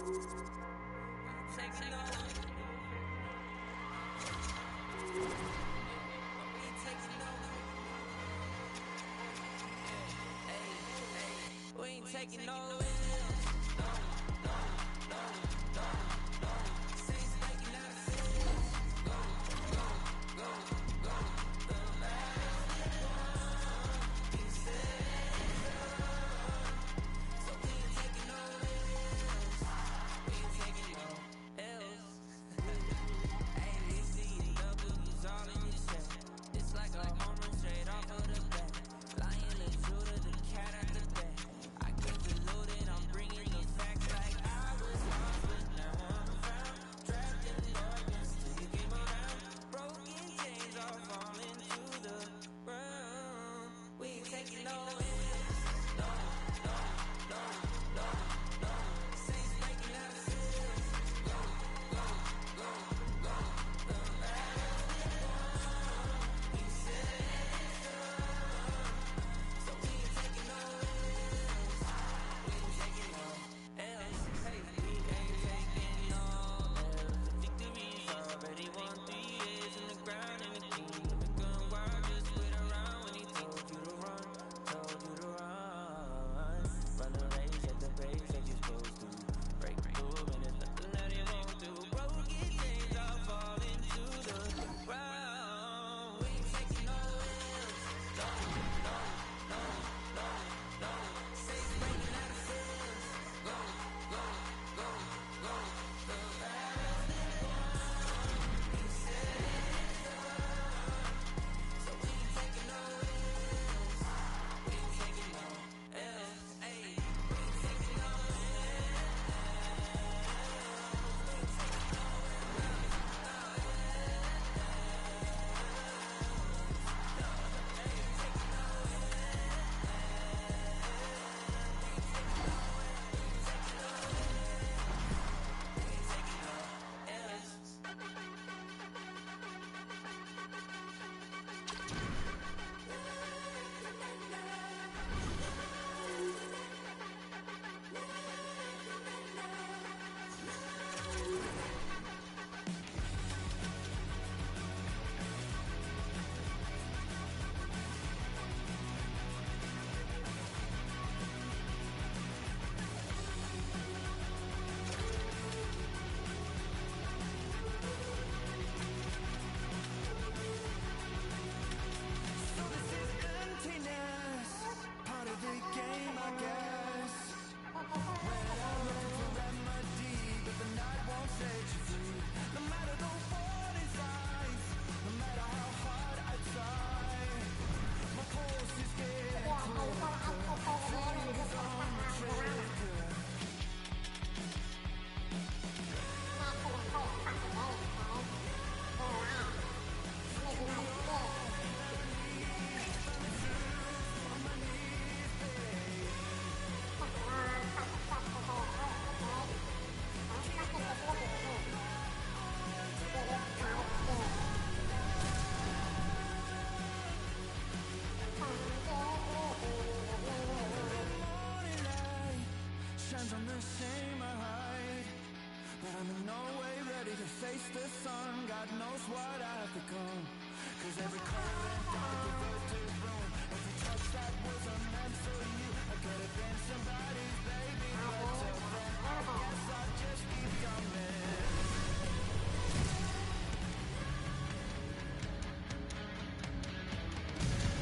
Taking no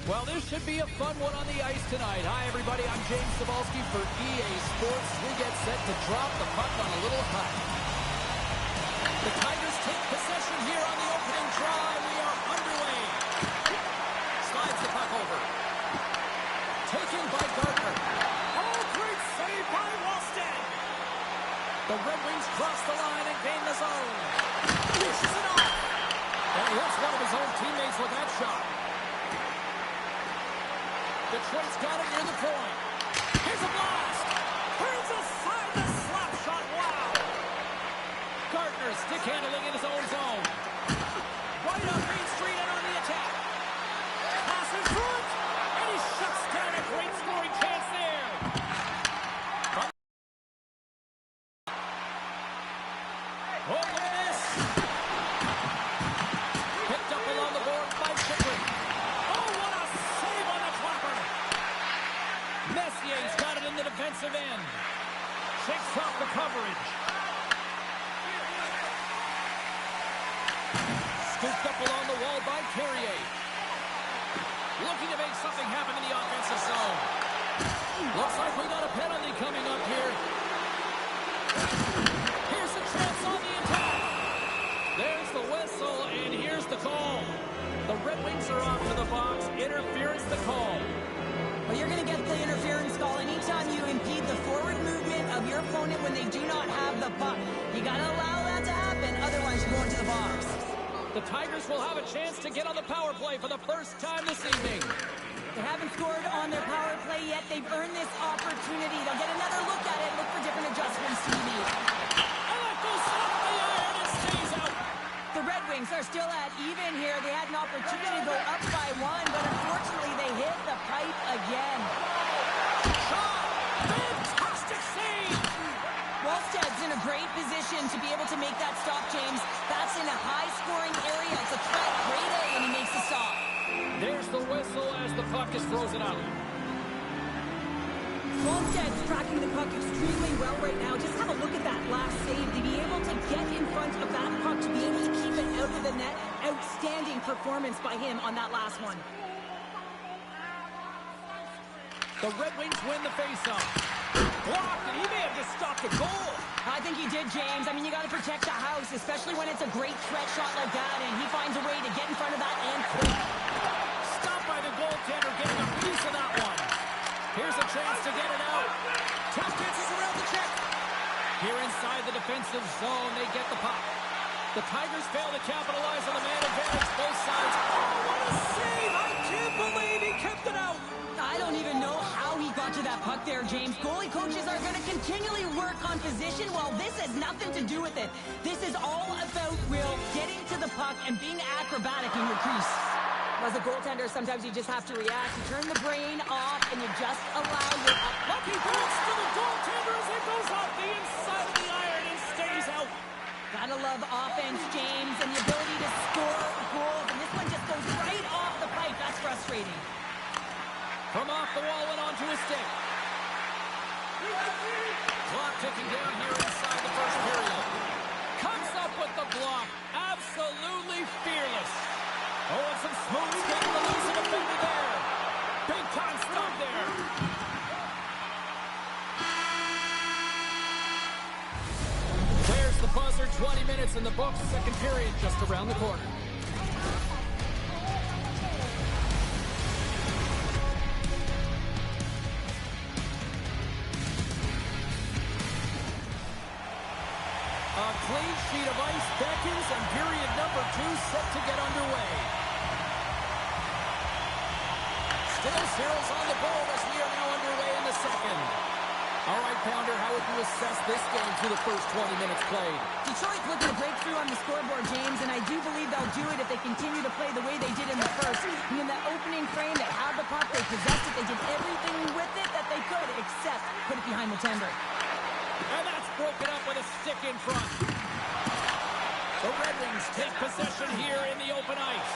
Well, this should be a fun one on the ice tonight. Hi, everybody. I'm James Cebulski for EA Sports. We get set to drop the puck on a little hut. The Tigers take possession here on the opening drive. We are underway. Slides the puck over. Taken by Gardner. Oh, great save by Walston. The Red Wings cross the line and gain the zone. Dishes it off. And he hits one of his own teammates with that shot. Detroit's got it near the point. Here's a blast. Turns aside the slap shot. Wow. Gardner stick handling in his own zone. Right on Main Street and on the attack. Pass in front. And he shuts down a great scoring chance there. Shakes off the coverage. Scooped up along the wall by Carrier. Looking to make something happen in the offensive zone. Looks like we got a penalty coming up here. Here's the chance on the attack. There's the whistle, and here's the call. The Red Wings are off to the box. Interference the call. Well, you're going to get the interference call anytime you impede the forward movement of your opponent when they do not have the puck. You got to allow that to happen, otherwise you're going to the box. The Tigers will have a chance to get on the power play for the first time this evening. They haven't scored on their power play yet. They've earned this opportunity. They'll get another look at it, look for different adjustments to be made. And that goes off the iron and stays out. The Red Wings are still at even here. They had an opportunity to go up by one, but unfortunately they hit the pipe again. Shot! Fantastic save! Wallsted's in a great position to be able to make that stop, James. That's in a high-scoring area. It's a threat, great A, and he makes the stop. There's the whistle as the puck is frozen up. Wallsted's tracking the puck extremely well right now. Just have a look at that last save. To be able to get in front of that puck, to be able to keep it out of the net. Outstanding performance by him on that last one. The Red Wings win the faceoff. Blocked, and he may have just stopped the goal. I think he did, James. I mean, you got to protect the house, especially when it's a great threat shot like that, and he finds a way to get in front of that and quick. Stopped by the goaltender, getting a piece of that one. Here's a chance to get it out. Tough chances around the check. Here inside the defensive zone, they get the puck. The Tigers fail to capitalize on the man advantage, both sides. Oh, what a save! I can't believe he kept it out. I don't even know how he got to that puck there, James. Goalie coaches are going to continually work on position. Well, this has nothing to do with it. This is all about Will getting to the puck and being acrobatic in your crease. As a goaltender, sometimes you just have to react. You turn the brain off and you just allow your... Lucky bounce to the goaltender as it goes off the inside of the iron and stays out. Gotta love offense, James, and the ability to score goals. And this one just goes right off the pipe. That's frustrating. From off the wall and onto a stick. Clock ticking down here inside the first period. Comes up with the block. Absolutely fearless. Oh, and some smooth skating to lose an defender there. Big time stop there. There's the buzzer. 20 minutes in the books. Second period just around the corner. A clean sheet of ice beckons, and period number 2 set to get underway. Still zeros on the board as we are now underway in the second. All right, Pounder, how would you assess this game through the first 20 minutes played? Detroit's looking to break through on the scoreboard, James, and I do believe they'll do it if they continue to play the way they did in the first. And in that opening frame, they had the puck, they possessed it, they did everything with it that they could, except put it behind the tender. And that's broken up with a stick in front. The Red Wings take possession here in the open ice.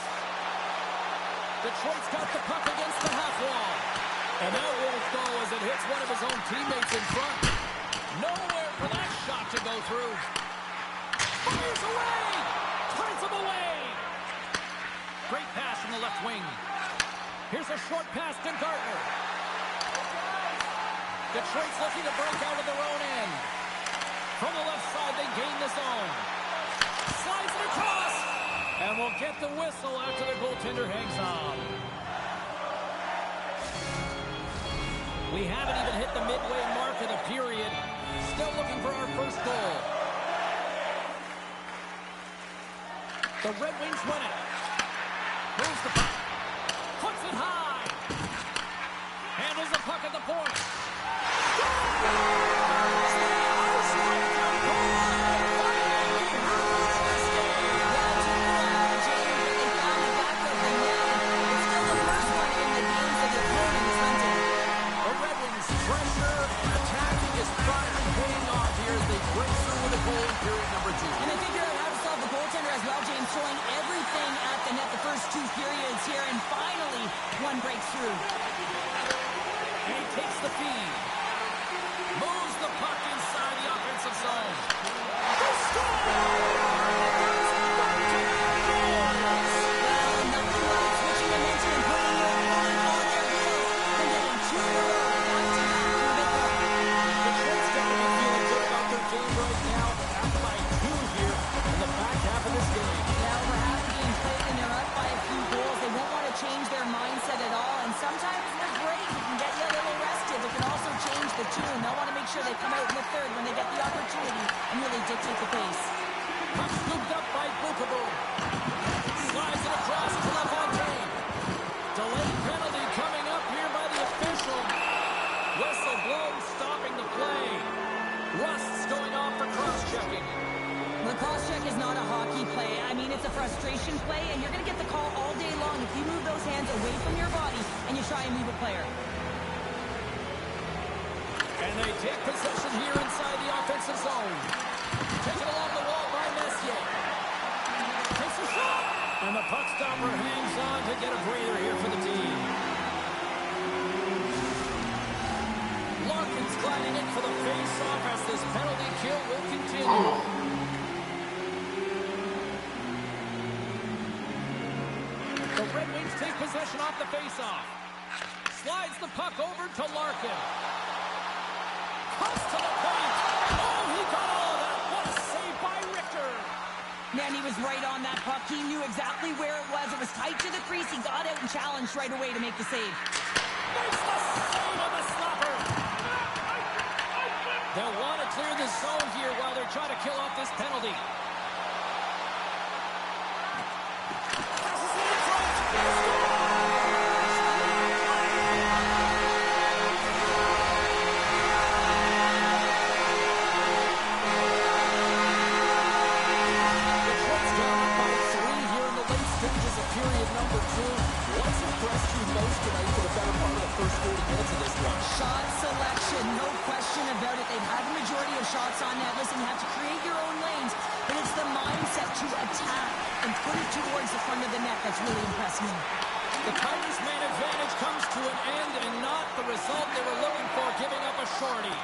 Detroit's got the puck against the half wall. And that won't go as it hits one of his own teammates in front. Nowhere for that shot to go through. Fires away! Turns him away! Great pass from the left wing. Here's a short pass to Gardner. Detroit's looking to break out of their own end. From the left side, they gain the zone. Slides it across. And we'll get the whistle after the goaltender hangs on. We haven't even hit the midway mark of the period. Still looking for our first goal. The Red Wings win it. Moves the puck. Puts it high. Handles the puck at the point. And they figure out how to solve the goaltender as well, James, showing everything at the net the first 2 periods here, and finally one breaks through. And he takes the feed. Moves the puck inside want to make sure they come out in the third when they get the opportunity and really dictate the pace. Puck scooped up by Bookaboo. Slides it across to LaFontaine. Delayed penalty coming up here by the official. Whistle blown, stopping the play. Rust's going off for cross-checking. The cross-check is not a hockey play. I mean, it's a frustration play, and you're going to get the call all day long if you move those hands away from your body and you try and move a player. And they take possession here inside the offensive zone. Taken along the wall by Messier. Takes a shot. And the puck stopper hangs on to get a breather here for the team. Larkin's gliding in for the face-off as this penalty kill will continue. The Red Wings take possession off the face-off. Slides the puck over to Larkin. Cuts to the point. Oh, he got all of that. What a save by Richter. Man, he was right on that puck. He knew exactly where it was. It was tight to the crease. He got out and challenged right away to make the save. Makes the save on the slapper. They'll want to clear the zone here while they're trying to kill off this penalty. Shots on net. Listen, you have to create your own lanes, but it's the mindset to attack and put it towards the front of the net that's really impressed me. The Tigers' man advantage comes to an end and not the result they were looking for, giving up a shorty.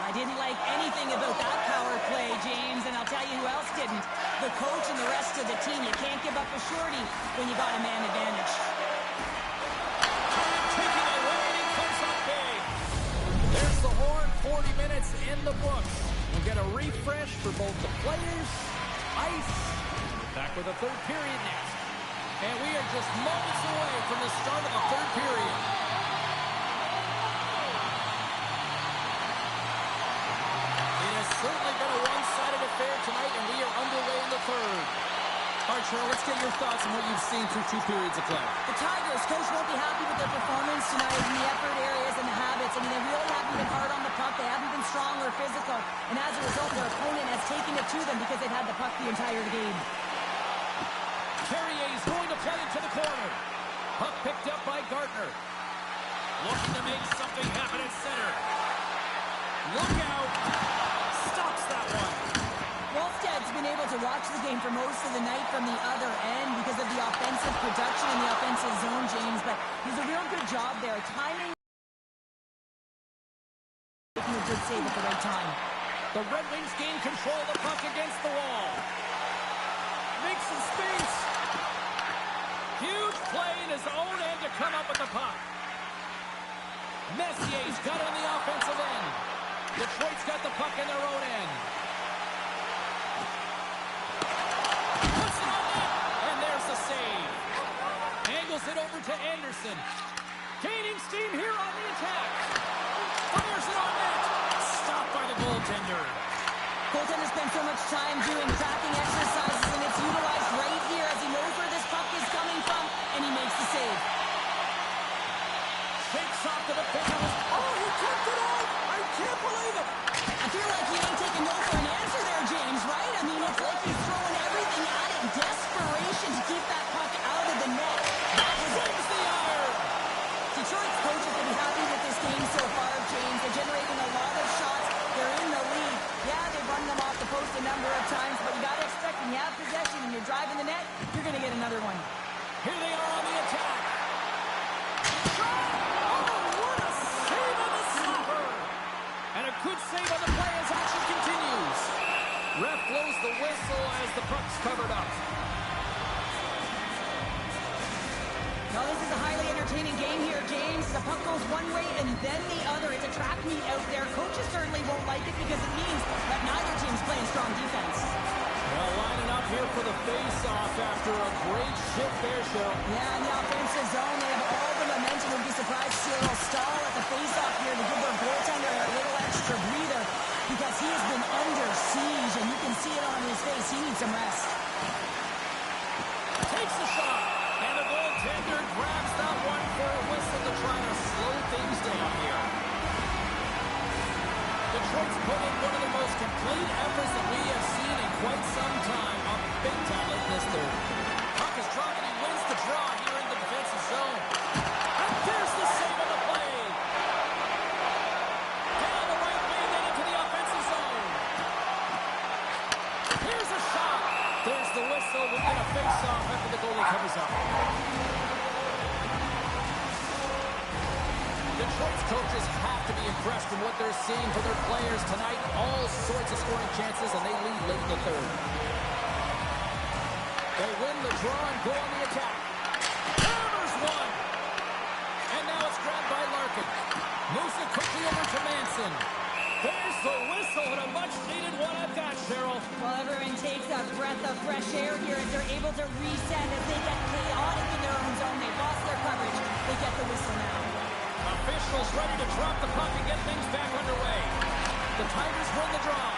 I didn't like anything about that power play, James, and I'll tell you who else didn't. The coach and the rest of the team. You can't give up a shorty when you got a man advantage. Taking away, and he comes up big. There's the horn, 40 minutes in the books. We'll get a refresh for both the players, ice. Back with the third period next. And we are just moments away from the start of the third period. It has certainly been a one-sided affair tonight, and we are underway in the third. All right, Cheryl, let's get your thoughts on what you've seen through 2 periods of play. The Tigers, coach won't be happy with their performance tonight in the effort areas and the habits. I mean, they really haven't been hard on the puck. They haven't been strong or physical. And as a result, their opponent has taken it to them because they've had the puck the entire game. Carrier's going to play it to the corner. Puck picked up by Gardner. Looking to make something happen at center. Look out. Stops that one. Wolfstead's been able to watch the game for most of the night from the other end because of the offensive production in the offensive zone, James, but he's a real good job there. Timing, making a good save at the right time. The Red Wings gain control of the puck against the wall. Makes some space. Huge play in his own end to come up with the puck. Messier's got it on the offensive end. Detroit's got the puck in their own end. Puts it on net, and there's the save. Angles it over to Anderson. Gaining steam here on the attack. Fires it on net. Stopped by the goaltender. Goaltender spends so much time doing tracking exercises, and it's utilized right here as he knows where this puck is coming from, and he makes the save. Takes off to the field. Oh, he kept it out. I can't believe it. I feel like he ain't taking no for an answer there, James, right? I mean, it's like he's throwing everything at it in desperation to keep that puck out of the net. That was it. Saves the iron. Detroit's coach is going to be happy with this game so far, James. They're generating a lot of shots. They're in the lead. Yeah, they've run them off the post a number of times, but you got to expect when you have possession and you're driving the net, you're going to get another one. Here they are on the attack. And a good save on the play as action continues. Ref blows the whistle as the puck's covered up. Now, this is a highly entertaining game here, James. The puck goes one way and then the other. It's a track meet out there. Coaches certainly won't like it because it means that neither team's playing strong defense. Well, lining up here for the face-off after a great shift there, Cheryl. Yeah, in the offensive zone, they have all the momentum. Would be surprised to see a little stall at the face-off here to give their goaltender a little extra siege, and you can see it on his face. He needs some rest. Takes the shot, and the goaltender grabs that one for a whistle to try to slow things down here. Detroit's put in one of the most complete efforts that we have seen in quite some time. A big time late this third. Puck is dropped, and he wins the draw here in the defensive zone. And there's the save on the play. Down the right wing, then into the offensive zone. Here's a shot. There's the whistle. We'll get a face-off after the goalie covers up. Detroit's coaches have to be impressed with what they're seeing for their players tonight. All sorts of scoring chances, and they lead late in the third. They win the draw and go on the attack. Hammers one. And now it's grabbed by Larkin. Moves it quickly over to Manson. There's the whistle, and a much-needed one at that, Cheryl. Well, everyone takes a breath of fresh air here as they're able to reset as they get chaotic in their own zone. They've lost their coverage. They get the whistle now. Officials ready to drop the puck and get things back underway. The Tigers win the draw.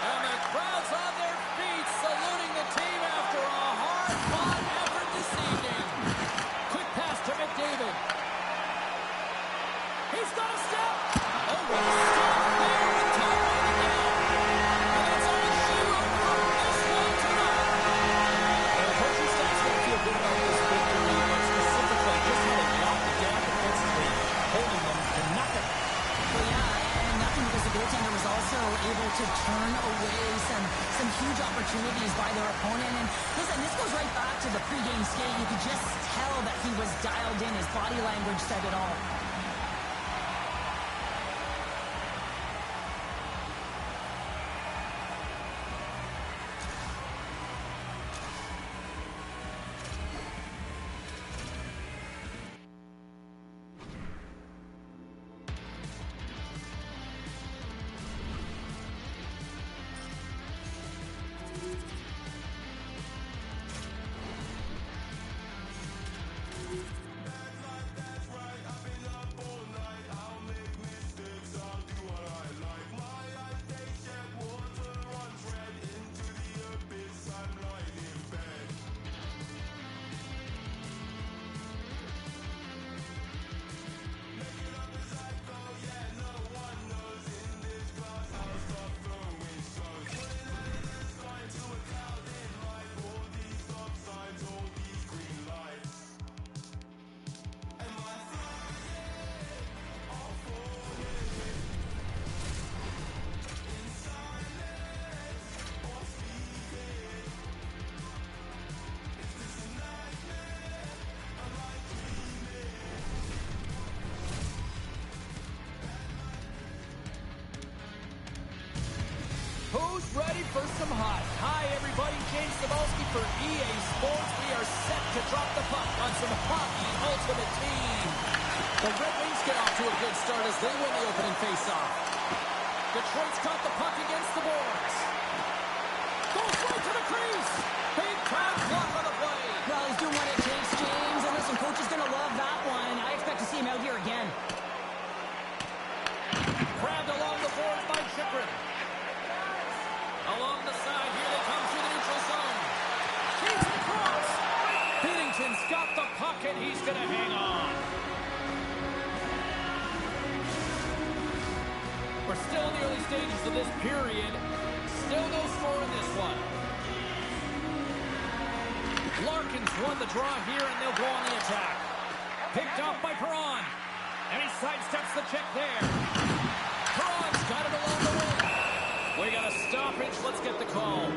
And the crowd's on their feet, saluting the team after a hard-fought effort this evening. Quick pass to McDavid. He's got a step. Oh, what a step there with time running down. And that's all she wrote for this one tonight. And the coaching staff's going to feel good about this victory, but specifically just how they locked it down defensively, holding them to nothing. Well, yeah, and nothing because the goaltender was also able to turn away some huge opportunities by their opponent. And listen, this goes right back to the pregame skate. You could just tell that he was dialed in. His body language said it all. Who's ready for some hot? Hi, everybody. James Cebulski for EA Sports. We are set to drop the puck on some Hockey Ultimate Team. The Red Wings get off to a good start as they win the opening faceoff. Detroit's got the puck against the boards. Goes right to the crease. Big time block on the play. Well, he's doing what it takes, James. And listen, coach is going to love that one. I expect to see him out here again. Grabbed along the boards by Chychrun. Along the side, here they come through the neutral zone. Shoots across. Binnington's got the puck, and he's going to hang on. We're still in the early stages of this period. Still no score in this one. Larkin's won the draw here, and they'll go on the attack. Picked off by Perron. And he sidesteps the check there. Perron's got it along the wing. We got a stoppage. Let's get the call.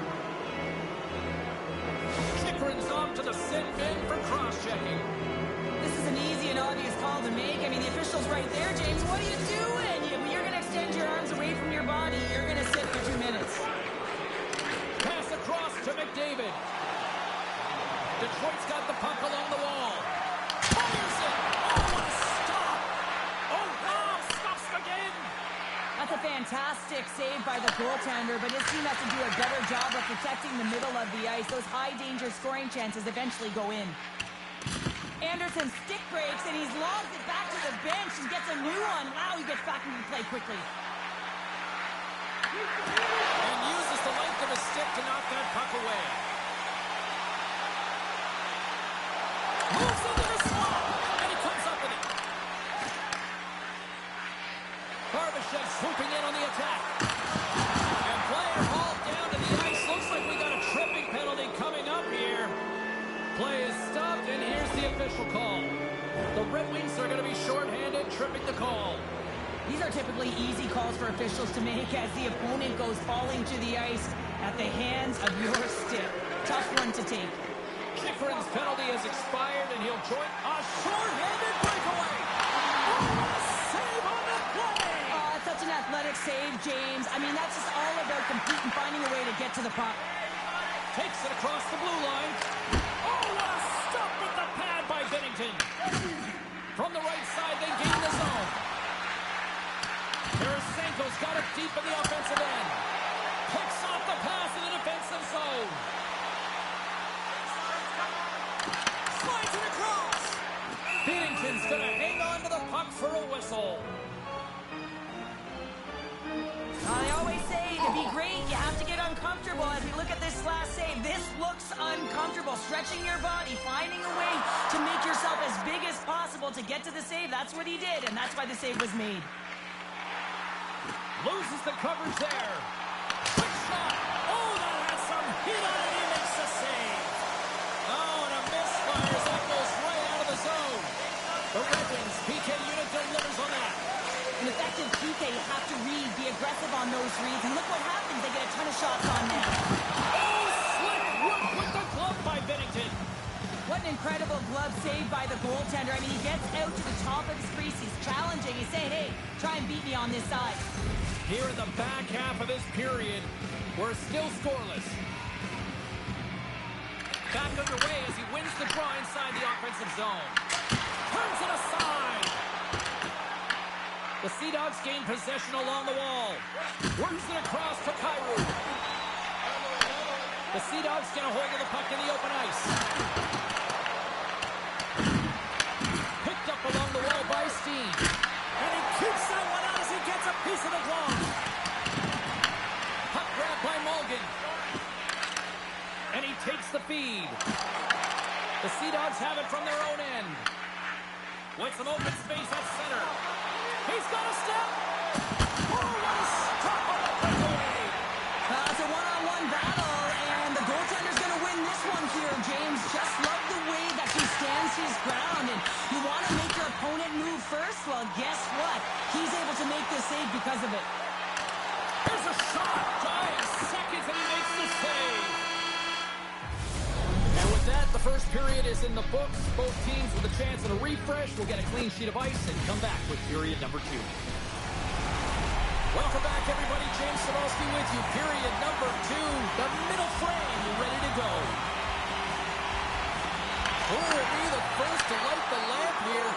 Chychrun's on to the sin bin for cross-checking. This is an easy and obvious call to make. I mean, the official's right there, James. What are you doing? You're going to extend your arms away from your body. You're going to sit for 2 minutes. Pass across to McDavid. Detroit's got the puck along the wall. Fires it. Oh, what a stop. Oh, wow. Stops again. That's a fantastic save by the goaltender, but his team has to do a better job of protecting the middle of the ice. Those high-danger scoring chances eventually go in. Anderson stick breaks, and he's lobbed it back to the bench and gets a new one. Wow, he gets back into play quickly. And uses the length of his stick to knock that puck away. Moves into the slot, and he comes up with it. Barbashev swooping in on the attack. And player hauled down to the ice. Looks like we got a tripping penalty coming up here. Play is stopped, and here's the official call. The Red Wings are going to be shorthanded, tripping the call. These are typically easy calls for officials to make as the opponent goes falling to the ice at the hands of your stick. Tough one to take. Schifrin's penalty has expired, and he'll join a shorthanded breakaway. Oh, what a save on the play! It's such an athletic save, James. I mean, that's just all about competing, finding a way to get to the puck. Takes it across the blue line. Oh, what a stop with the pad by Binnington. From the right side, they gain the zone. Tarasenko's got it deep in the offensive end. Picks off the pass in the defensive zone. Slides it across. Binnington's going to hang on to the puck for a whistle. I always say, to be great, you have to get uncomfortable. As we look at this last save, this looks uncomfortable. Stretching your body, finding a way to make yourself as big as possible to get to the save. That's what he did, and that's why the save was made. Loses the coverage there. Quick shot. Oh, that has some heat on it. He makes the save. Oh, and a misfire. That goes right out of the zone. The Red Wings PK unit delivers on that. An effective PK, you have to read, be aggressive on those reads, and look what happens. They get a ton of shots on net. Oh, slick work with the glove by Binnington. What an incredible glove save by the goaltender. I mean, he gets out to the top of his crease. He's challenging. He's saying, hey, try and beat me on this side. Here in the back half of this period, we're still scoreless. Back underway as he wins the draw inside the offensive zone. Turns it aside. The Sea Dogs gain possession along the wall. Works it across to Kyrou. The Sea Dogs get a hold of the puck in the open ice. Picked up along the wall by Steen. And he keeps that one out as he gets a piece of the glove. Puck grab by Mulligan. And he takes the feed. The Sea Dogs have it from their own end. With some open space at center. He's got a step. Oh, what a stop on the breakaway. It's a one-on-one battle, and the goaltender's going to win this one here, James. Just love the way that he stands his ground, and you want to make your opponent move first? Well, guess what? He's able to make this save because of it. There's a shot. Dying seconds, and he makes the save. And with that, the first period is in the books. Both teams with a chance at a refresh will get a clean sheet of ice and come back with period number 2. Welcome back, everybody. James Cebulski with you. Period number 2. The middle frame ready to go. Who will be the first to light the lamp here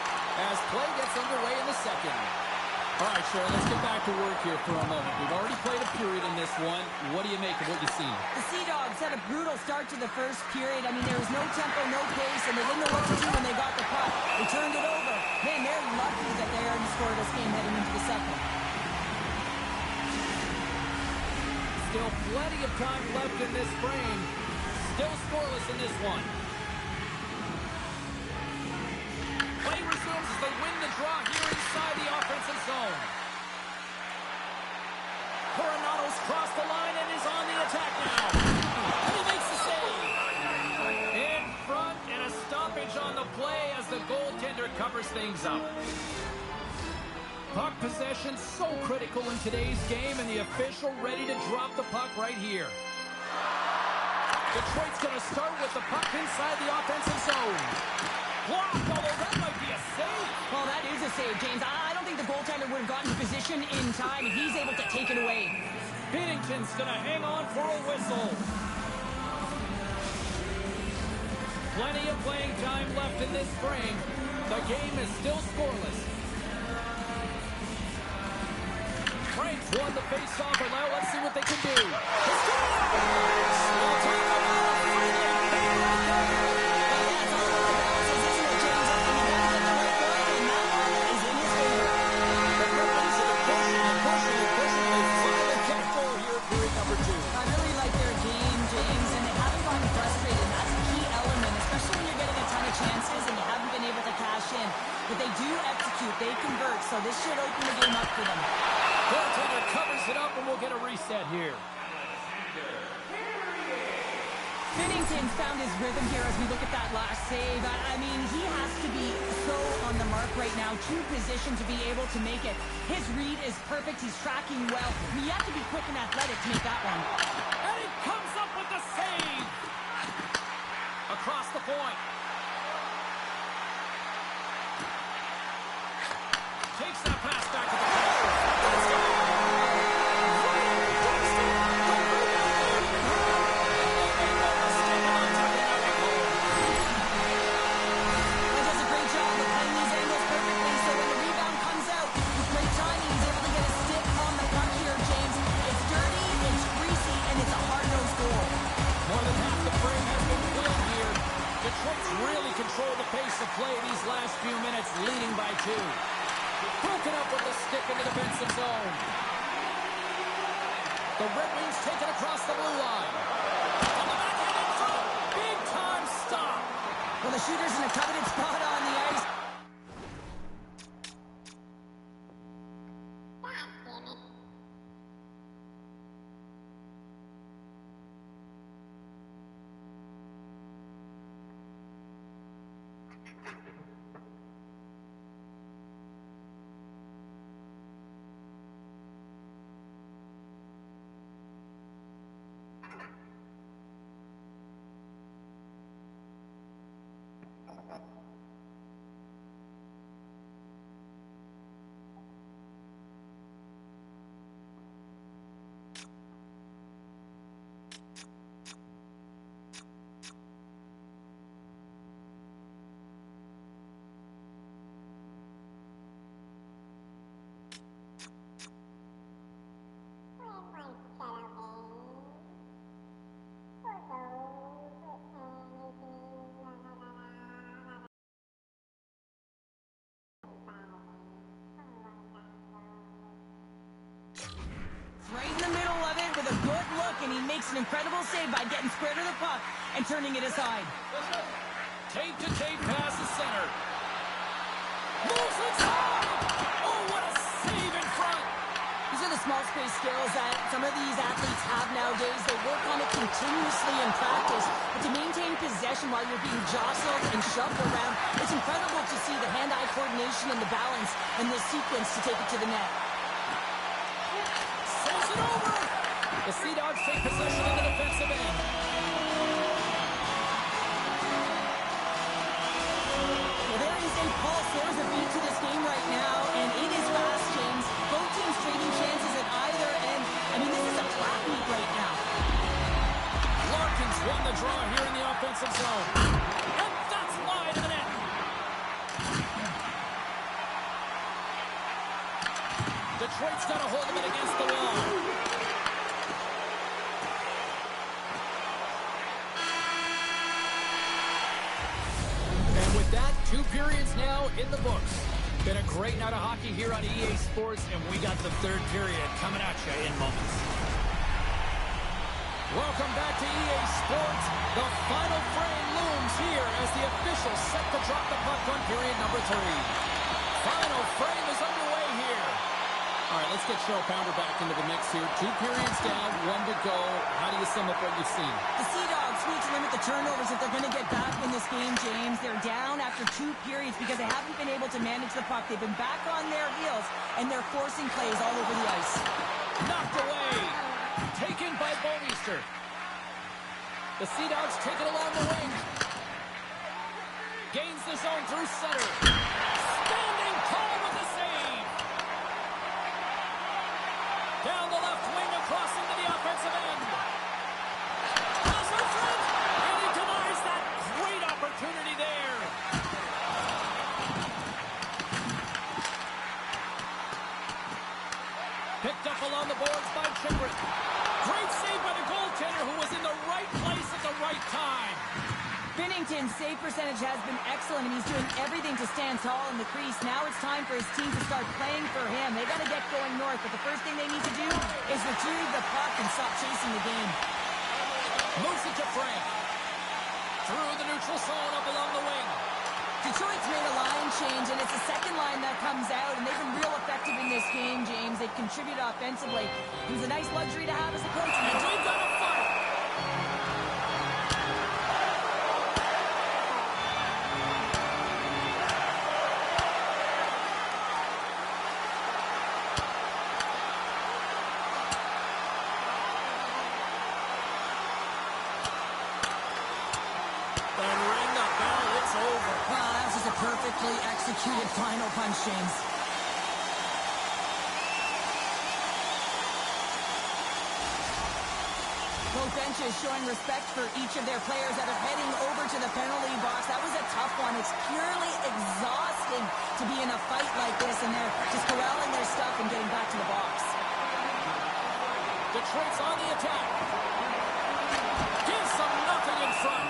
as play gets underway in the second? All right, Cheryl, let's get back to work here for a moment. We've already played a period in this one. What do you make of what you've seen? The Sea Dogs had a brutal start to the first period. I mean, there was no tempo, no pace, and they didn't know what to do when they got the puck. They turned it over. Man, they're lucky that they already scored this game heading into the second. Still plenty of time left in this frame. Still scoreless in this one. Play resumes as they win the draw here inside the offensive zone. Coronado's crossed the line and is on the attack now. And he makes the save. In front and a stoppage on the play as the goaltender covers things up. Puck possession so critical in today's game, and the official ready to drop the puck right here. Detroit's going to start with the puck inside the offensive zone. Blocked, although that might be a save. Well, that is a save, James. I don't think the goaltender would have gotten to position in time, and he's able to take it away. Binnington's going to hang on for a whistle. Plenty of playing time left in this frame. The game is still scoreless. Frank's won the face-off, and now let's see what they can do. ties it up, and we'll get a reset here. Binnington's found his rhythm here as we look at that last save. I mean, he has to be so on the mark right now. True position to be able to make it. His read is perfect. He's tracking well. You have to be quick and athletic to make that one. And he comes up with the save. Across the point. Takes that pass back to the goal. Really control the pace of play these last few minutes, leading by 2. Broken up with the stick in the defensive zone. The Red Wings take it across the blue line. On the backhand in front. Big time stop. Well, the shooter's in a coveted spot on the ice. Right in the middle of it with a good look, and he makes an incredible save by getting square to the puck and turning it aside. Tape-to-tape pass to center. Moves inside! Oh, what a save in front! These are the small space skills that some of these athletes have nowadays. They work on it continuously in practice, but to maintain possession while you're being jostled and shoved around, it's incredible to see the hand-eye coordination and the balance in this sequence to take it to the net. It over. The Sea Dogs take possession in the defensive end. Well, there is a pulse. There's a beat to this game right now, and it is fast, James. Both teams trading chances at either end. I mean, this is a trap meet right now. Larkin's won the draw here in the offensive zone. And that's wide of the net. Detroit's got a hold of it against the wall. And with that, 2 periods now in the books. Been a great night of hockey here on EA Sports, and we got the 3rd period coming at you in moments. Welcome back to EA Sports. The final frame looms here as the officials set to drop the puck on period number 3. Final frame is underway here. All right, let's get Cheryl Pounder back into the mix here. 2 periods down, 1 to go. How do you sum up what you've seen? The Sea Dogs need to limit the turnovers if they're going to get back in this game, James. They're down after 2 periods because they haven't been able to manage the puck. They've been back on their heels, and they're forcing plays all over the ice. Knocked away. Taken by Bouwmeester. The Sea Dogs take it along the wing. Gains the zone through center. Standing tall with the save. Down the left wing across into the offensive end. Pass in front, and he denies that great opportunity there. Picked up along the boards by Chikrin. Great save by the goaltender who was in the right place at the right time. Binnington's save percentage has been excellent, and he's doing everything to stand tall in the crease. Now it's time for his team to start playing for him. They got to get going north, but the first thing they need to do is retrieve the puck and stop chasing the game. Moves it to Frank. Through the neutral zone up along the wing. Detroit's made a line change, and it's the second line that comes out, and they've been real effective in this game, James. They've contributed offensively. It was a nice luxury to have as a coach. And we've got a fight. Perfectly executed final punch, James. Both benches showing respect for each of their players that are heading over to the penalty box. That was a tough one. It's purely exhausting to be in a fight like this, and they're just corralling their stuff and getting back to the box. Detroit's on the attack. Gives them nothing in front.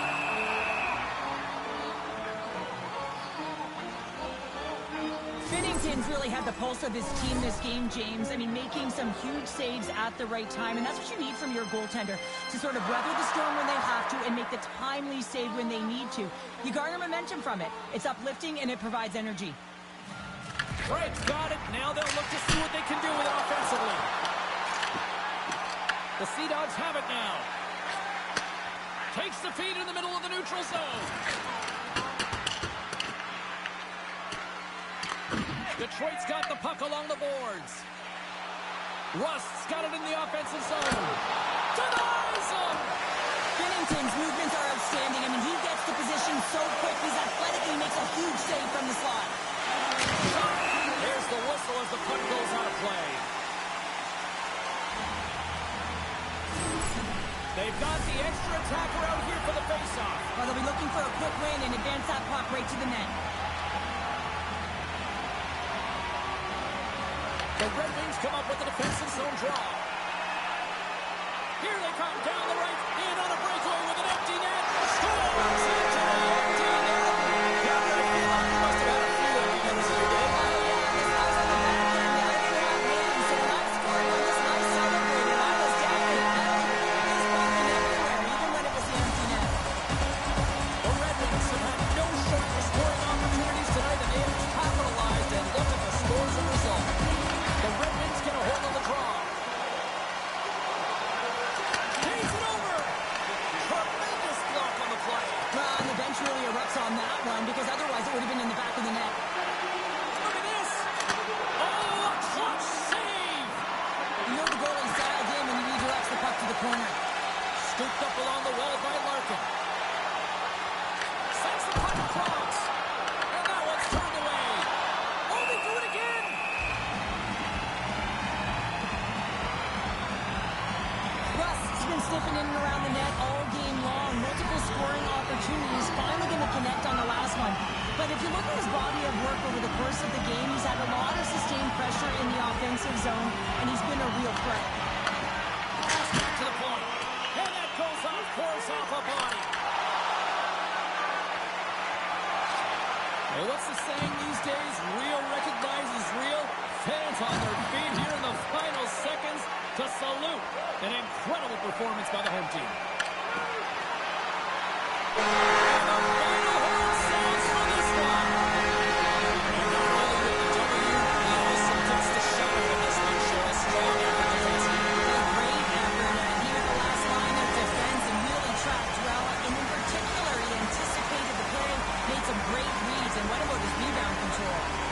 Binnington's really had the pulse of his team this game, James. I mean, making some huge saves at the right time, and that's what you need from your goaltender, to sort of weather the storm when they have to and make the timely save when they need to. You garner momentum from it. It's uplifting, and it provides energy. Right, got it. Now they'll look to see what they can do with it offensively. The Sea Dogs have it now. Takes the feed in the middle of the neutral zone. Detroit's got the puck along the boards. Rust's got it in the offensive zone. Denies him! Binnington's movements are outstanding. I mean, he gets the position so quick. He's athletic and he makes a huge save from the slot. Here's the whistle as the puck goes out of play. They've got the extra attacker out here for the faceoff. Well, they'll be looking for a quick win and advance that puck right to the net. The Red Wings come up with a defensive zone draw. Here they come down the right, in on a breakaway with an empty net. Scores into the empty net. Yeah, I feel like he must have had a few empty nets here, Dave. Oh, yeah, this guy's on the back end. The other one wins, so when I scored one, this guy celebrated. I was down there. He's walking everywhere, even when it was the empty net. The Red Wings have had no shortage of scoring opportunities tonight, and they have capitalized, and look at the scores and results. The Red Wings get a hold of the draw. Takes it over. Tremendous block on the play. Well, and the bench really erupts on that one, because otherwise it would have been in the back of the net. Look at this. Oh, a clutch save. You know the goalie's dialed in when he redirects the puck to the corner. Scooped up along the wall by Larkin. Sends the puck across. And that one's turned away. Oh, they do it again. Rust's been sniffing in and around the net all game long. Multiple scoring opportunities. Finally going to connect on the last one. But if you look at his body of work over the course of the game, he's had a lot of sustained pressure in the offensive zone, and he's been a real threat. Pass back to the point. And that goes off course off a body. Hey, what's the saying these days? Real recognizes real. Fans on their feet here in the final seconds to salute an incredible performance by the home team. And the final horn sounds for this one. And not only with the W, he also gets the shot of this one. Show a strong effort defensively. A great effort here at the last line of defense and really tracked well. And in particular, he anticipated the play, made some great reads, and what about his rebound control?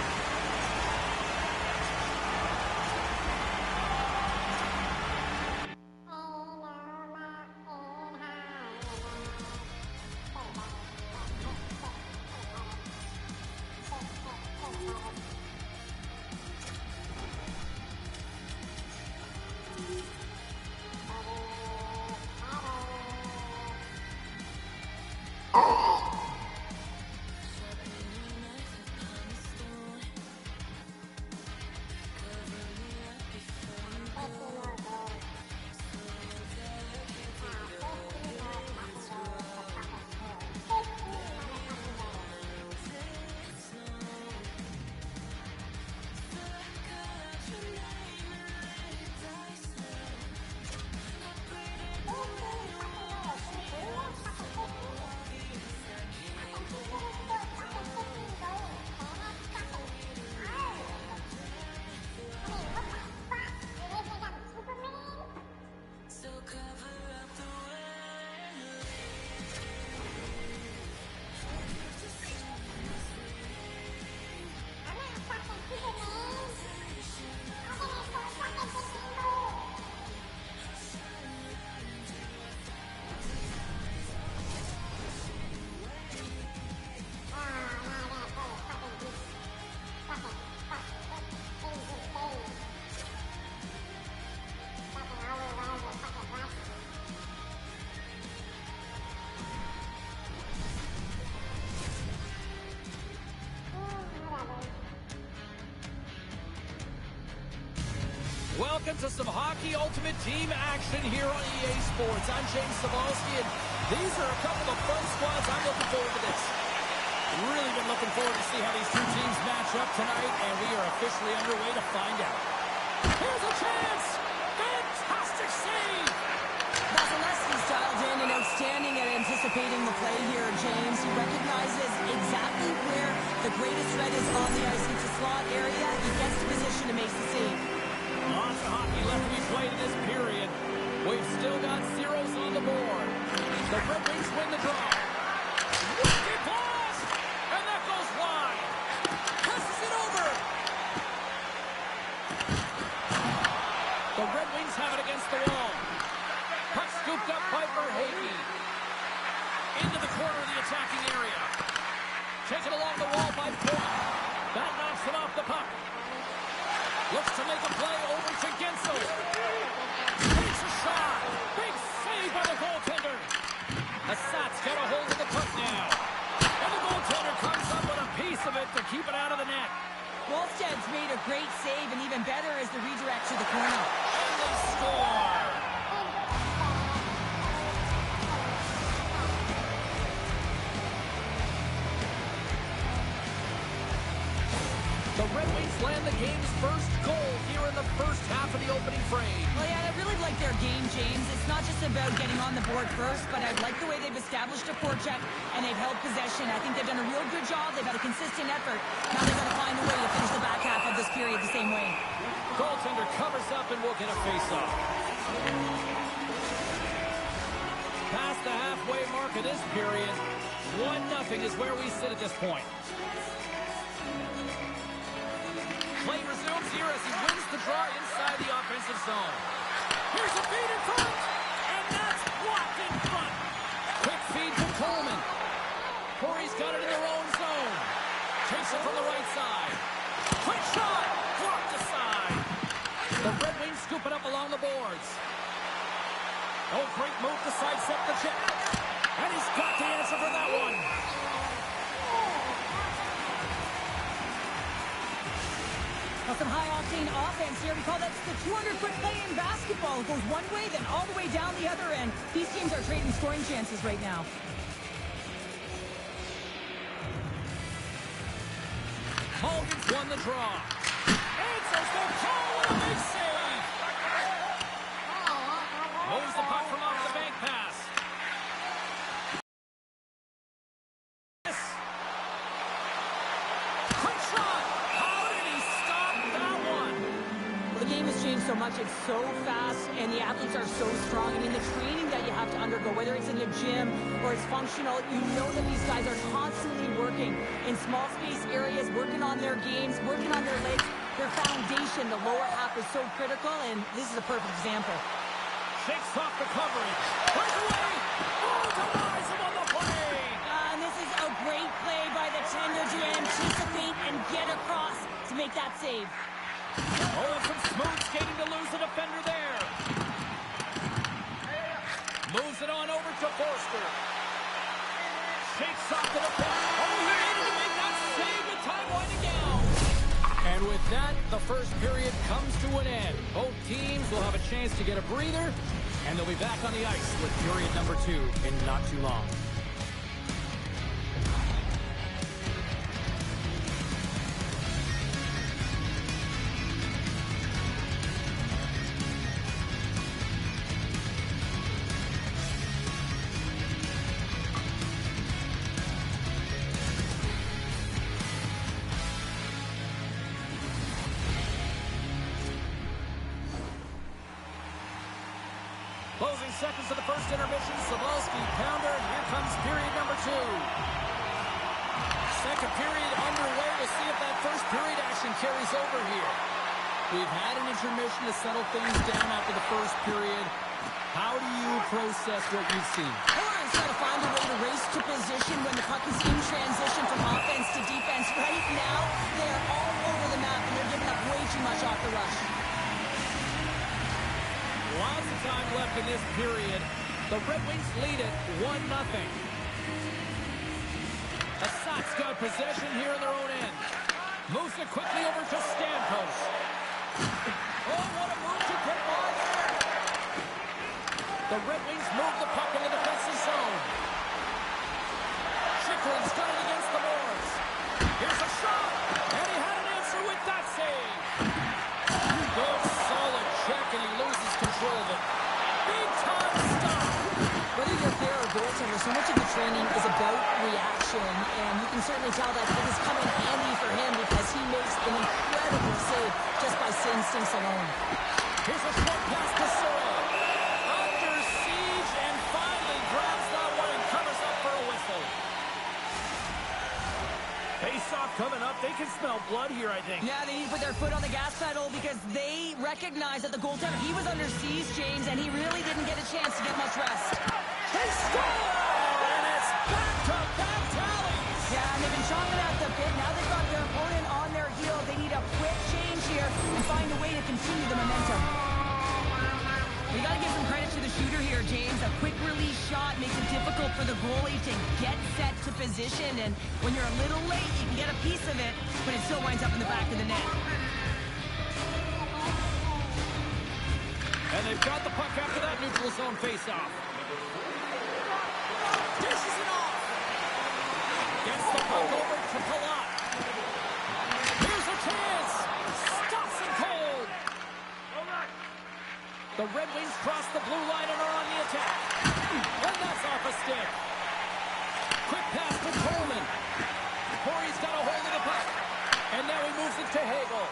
Welcome to some Hockey Ultimate Team action here on EA Sports. I'm James Cebulski, and these are a couple of fun squads. I'm looking forward to this. Really been looking forward to see how these two teams match up tonight, and we are officially underway to find out. Here's a chance! Fantastic save! Vasilevsky's dialed in and outstanding at anticipating the play here, James. He recognizes exactly where the greatest threat is on the ice. It's a slot area. He gets to position to make the save. Lots of hockey left to be played in this period. We've still got zeros on the board. The Red Wings win the draw. Whiskey pass! And that goes wide. Passes it over. The Red Wings have it against the wall. Puck scooped up by Verhaeghe. Into the corner of the attacking area. Taken along the wall by Point. That knocks him off the puck. Looks to make a play over to Gensel. Takes a shot. Big save by the goaltender. Assat's got a hold of the puck now. And the goaltender comes up with a piece of it to keep it out of the net. Wallsted's made a great save, and even better is the redirect to the corner. And they score. The Red Wings land the game's first goal here in the first half of the opening frame. Well, yeah, I really like their game, James. It's not just about getting on the board first, but I like the way they've established a forecheck and they've held possession. I think they've done a real good job. They've had a consistent effort. Now they've got to find a way to finish the back half of this period the same way. Goaltender covers up and we'll get a face-off. Past the halfway mark of this period, 1-0 is where we sit at this point. Play resumes here as he wins the draw inside the offensive zone. Here's a feed in front, and that's blocked in front. Quick feed to Coleman. Corey's got it in their own zone. Takes it from the right side. Quick shot, blocked aside. The Red Wings scoop it up along the boards. Oh, great move to sidestep the check. And he's got the answer for that one. Well, some high-octane offense here. We call that the 200-foot play in basketball. It goes one way, then all the way down the other end. These teams are trading scoring chances right now. Hogan's won the draw. Answers the call with a big save. Moves the puck from off the bank pass. Quick shot. How did he stop that one? Well, the game has changed so much. It's so fast, and the athletes are so strong. I mean, the training that you have to undergo, whether it's in the gym or it's functional, you know that these guys are constantly working in small space areas, working on their games, working on their legs. Their foundation, the lower half, is so critical, and this is a perfect example. Shakes off the coverage. Break away. Oh, denies him on the play. And this is a great play by the tender to anticipate and get across to make that save. Oh, and some smooth skating to lose the defender there. Moves it on over to Forster. Shakes off the defender. Oh, he needed to make that save with time winding down. And with that, the first period comes to an end. Both teams will have a chance to get a breather, and they'll be back on the ice with period number 2 in not too long. Closing seconds of the first intermission. Cebulski, pounder. Here comes period number 2. Second period underway. We'll see if that first period action carries over here. We've had an intermission to settle things down after the first period. How do you process what you've seen? Hornets got to find a way to race to position when the puck is in transition from offense to defense. Right now, they're all over the map, and they're giving up way too much off the rush. Lots of time left in this period. The Red Wings lead it 1-0. Assat's got possession here in their own end. Moves it quickly over to Stamkos. Oh, what a move The Red Wings move the puck in the defensive zone. Chikrin's got it against the boards. Here's a shot, and he had an answer with that save. Good, solid check, and he loses control of it. Big time stop. Whether you're a player or goaltender, so much of the training is about reaction, and you can certainly tell that it has come in handy for him because he makes an incredible save just by instincts alone. Here's a short pass to Sorrell. Under siege, and finally grabs that one and covers up for a whistle. Face-off coming up. They can smell blood here, I think. Yeah, they need to put their foot on the gas pedal because they recognize that the goaltender, he was under siege, James, and he really didn't get a chance to get much rest. They score! And it's back-to-back tallies! Yeah, and they've been chomping at the bit. Now they've got their opponent on their heels. They need a quick change here and find a way to continue the momentum. We got to give some credit to the shooter here, James. A quick release shot makes it difficult for the goalie to get set to position. And when you're a little late, you can get a piece of it, but it still winds up in the back of the net. And they've got the puck after that neutral zone face-off. Dishes it off. Gets the puck over to Palat. Here's a chance. Stops him cold. The Red Wings cross the blue line and are on the attack. And that's off a stick. Quick pass to Coleman. Corey's got a hold of the puck. And now he moves it to Hagel.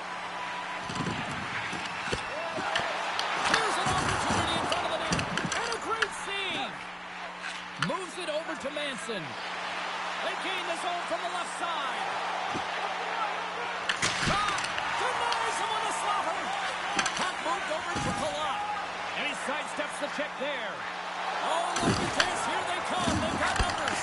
Here's an opportunity in front of the net. And a great save. Moves it over to Manson. They gain the zone from the left side. Denies him on the slaughter. Puck moved over to Palat. And he sidesteps the check there. Oh, look at this. Here they come. They've got numbers.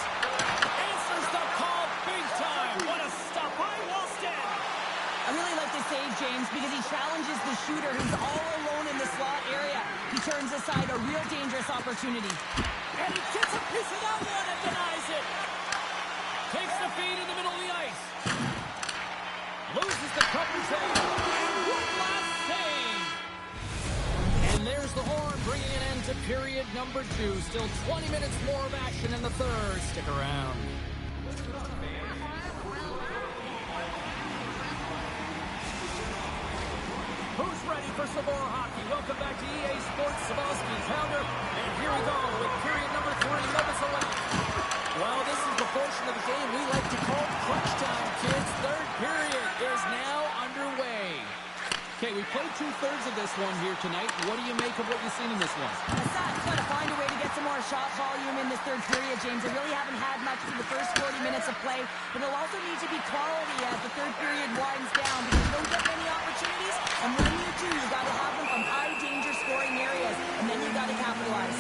Answers the call big time. What a stop by Wallstead. I really like this save, James, because he challenges the shooter who's all alone in the slot area. He turns aside a real dangerous opportunity. And he gets a piece of that one and denies it. Takes the feed in the middle of the ice. Loses the coverage there. And one last save. And there's the horn, bringing an end to period number 2. Still 20 minutes more of action in the third. Stick around. Who's ready for some more hockey? Welcome back to EA Sports. Sabalski, founder. And here we go with period number 3 moments away. Well, this is the portion of the game we like to call crunch time, kids. Third period is now underway. Okay, we played 2/3 of this one here tonight. What do you make of what you've seen in this one? Assat's got to find a way to get some more shot volume in this third period, James. They really haven't had much through the first 40 minutes of play, but it'll also need to be quality as the third period winds down because you don't get many opportunities, and when you do, you got to have them from high-danger scoring areas, and then you got to capitalize.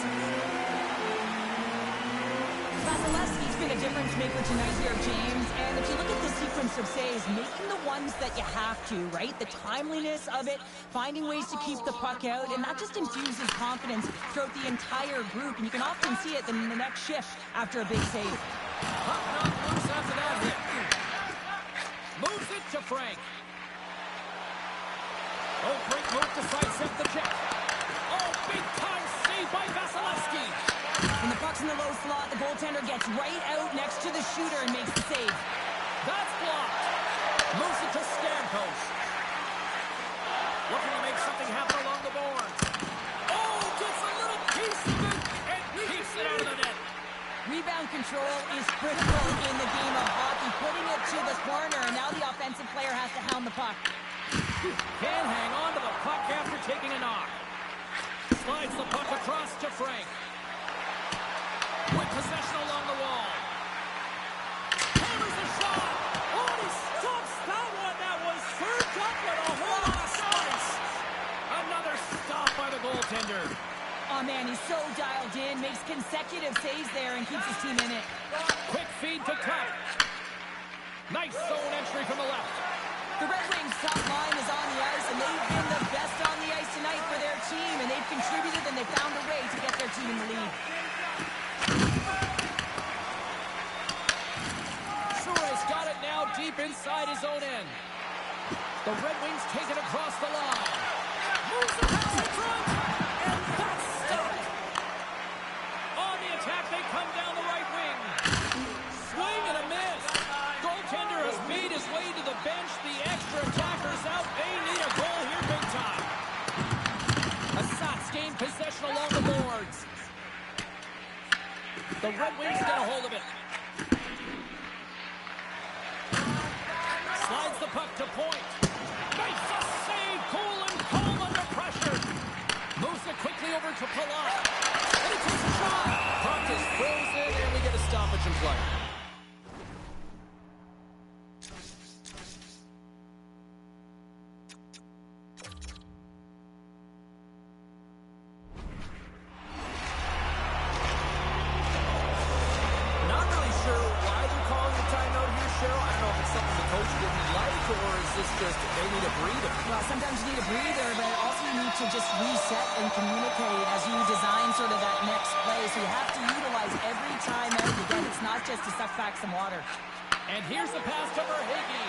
Vasilevsky's been a difference maker tonight here, James, and if you look at the sequence of saves, making the ones that you have to, right? The timeliness of it, finding ways to keep the puck out, and that just infuses confidence throughout the entire group, and you can often see it in the next shift after a big save. Puck knocked loose after that hit. Moves it to Frank. Oh, great move to sidestep the check. Oh, big time save by Vasilevsky. When the puck's in the low slot, the goaltender gets right out next to the shooter and makes the save. That's blocked. Moves it to Stamkos. Looking to make something happen along the boards. Oh, gets a little piece of it and keeps it out of the net. Rebound control is critical in the game of hockey. Putting it to the corner, and now the offensive player has to hound the puck. Can't hang on to the puck after taking a knock. Slides the puck across to Frank. With possession along the wall. Hammers the shot. Oh, and he stops that one. That was served up with a whole lot of spice. Another stop by the goaltender. Oh, man, he's so dialed in. Makes consecutive saves there and keeps his team in it. Quick feed to Cup. Nice zone entry from the left. The Red Wings' top line is on the ice, and they've been the best on the ice tonight for their team, and they've contributed, and they've found a way to get their team in the lead. Suarez got it now deep inside his own end. The Red Wings take it across the line. Moves the pass in front, and that's stopped. along the boards. The Red Wings get a hold of it. Slides the puck to point. Makes a save, cool and calm under pressure. Moves it quickly over to Palat. And he takes a shot. Puck is frozen, and we get a stoppage in play. Not really sure why they're calling the timeout here, Cheryl. I don't know if it's something the coach didn't like, or is this just they need a breather? Well, sometimes you need a breather, but also you need to just reset and communicate as you design sort of that next play. So you have to utilize every timeout you get. It's not just to suck back some water. And here's the pass to Verhaeghe.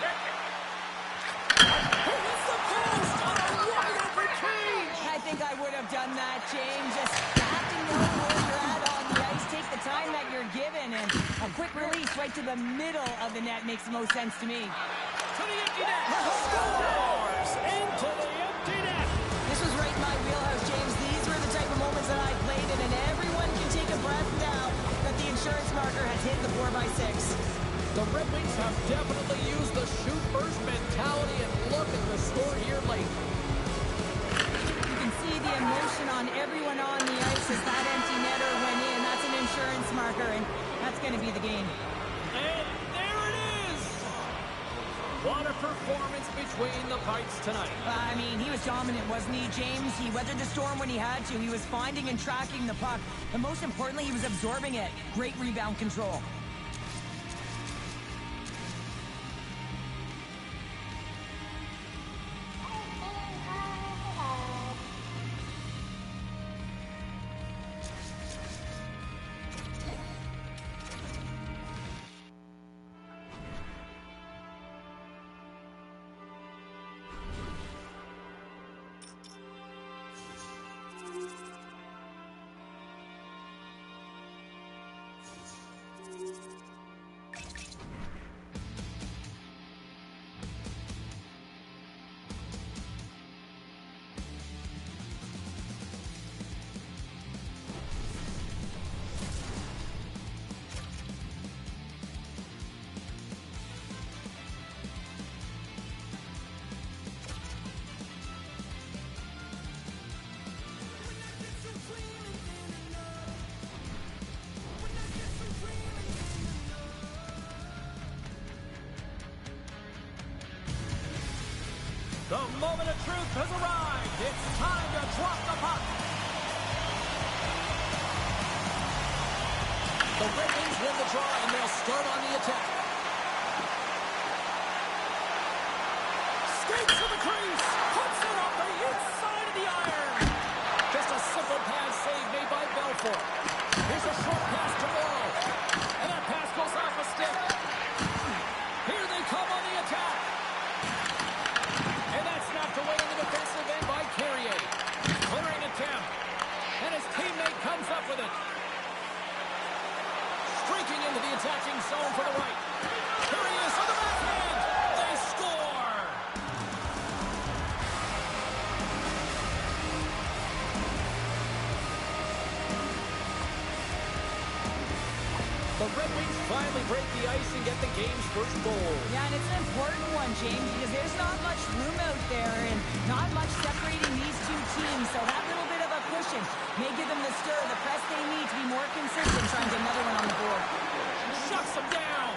Who hits the post on a wide open cage? I think I would have done that, James. Just have to know where you're at on the ice. Take the time that you're given, and a quick release right to the middle of the net makes the most sense to me. To the empty net. Scores into the empty net. This was right in my wheelhouse, James. These were the type of moments that I played in, and everyone can take a breath now that the insurance marker has hit the 4x6. The Red Wings have definitely used the shoot-first mentality, and look at the score here late. You can see the emotion on everyone on the ice as that empty netter went in. That's an insurance marker, and that's going to be the game. And there it is! What a performance between the Pipes tonight. I mean, he was dominant, wasn't he, James? He weathered the storm when he had to. He was finding and tracking the puck. But most importantly, he was absorbing it. Great rebound control. The moment of truth has arrived. It's time to drop the puck. The Red Wings win the draw, and they'll start on the attack. Skates to the crease. Puts it up the inside of the iron. Just a simple pass save made by Belfort. Here's a short pass to Morrow. And that pass goes off a stick. Here they come on the attack. And that's snapped away in the defensive end by Carrier. Clearing attempt. And his teammate comes up with it. Streaking into the attacking zone for the right. Here he is on the backhand. They score. The Red Wings finally break the ice and get the game's first goal. Yeah, and it's an important one, James, because there's not much room out there and not much separating these two teams. So that little bit of a cushion may give them the stir, the press they need to be more consistent, trying to get another one on the board. Shuts them down.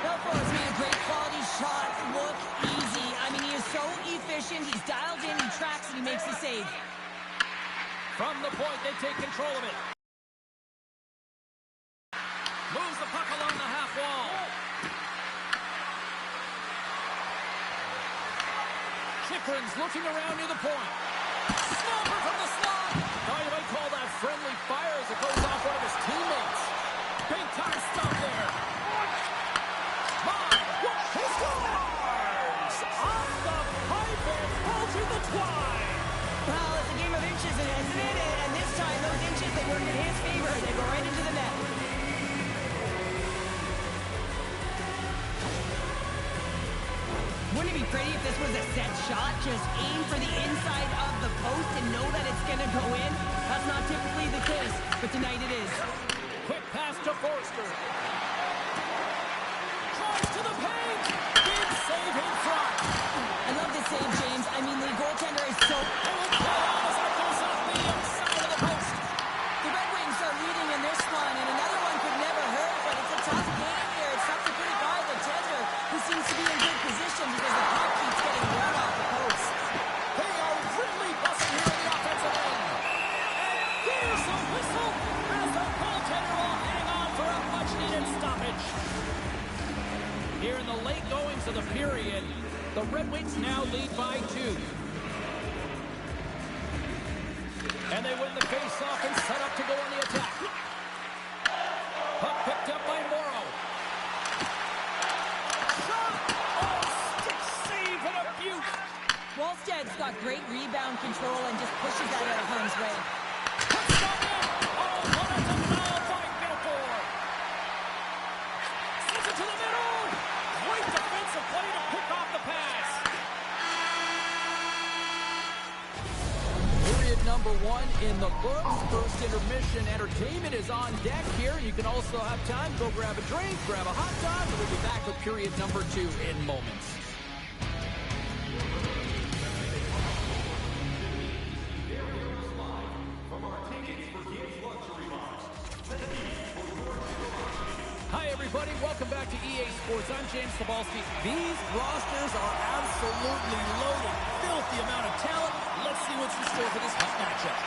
Belfort has made a great quality shot look easy. I mean, he is so efficient. He's dialed in, he tracks, and he makes the save. From the point, they take control of it. Moves the puck along the half wall. Chikrin's looking around near the point. Snapper from the slot. Now you might call that friendly fire as it goes off one of his teammates. Big time stuff there. He scores! Off the pipe and bulging the twine. Well, it's a game of inches, isn't it? And this time, those inches, they work in his favor. They go right into the net. Wouldn't it be pretty if this was a set shot? Just aim for the inside of the post and know that it's going to go in? That's not be the case, but tonight it is. Quick pass to Forster. Drives to the paint. Big save in front. I love this save, James. I mean, the goaltender is so... As it goes off the inside of the post. The Red Wings are leading in this one, and another one could never hurt, but it's a tough game here. It's tough to put it by the tender, who seems to be in good position because the puck keeps getting run off the post. They are really busting here in the offensive end. And here's a whistle as the goaltender will hang on for a much-needed stoppage. Here in the late goings of the period, the Red Wings now lead by 2. And they win the face-off and set up to go on the attack. Puck picked up by Morrow. Shot! Oh, stick save and a beaut! Wallsted's got great rebound control and just pushes that out of harm's way. Puck's not in! Oh, what a foul by Belfour! Sends it to the middle! Great defensive play to pick off the pass. Period number 1 in the books. First intermission entertainment is on deck here. You can also have time to go grab a drink, grab a hot dog, and we'll be back with period number 2 in moments. Hi, everybody. Welcome back to EA Sports. I'm James Cebulski. These rosters are absolutely loaded. Filthy amount of talent. Let's see what's in store for this hot matchup.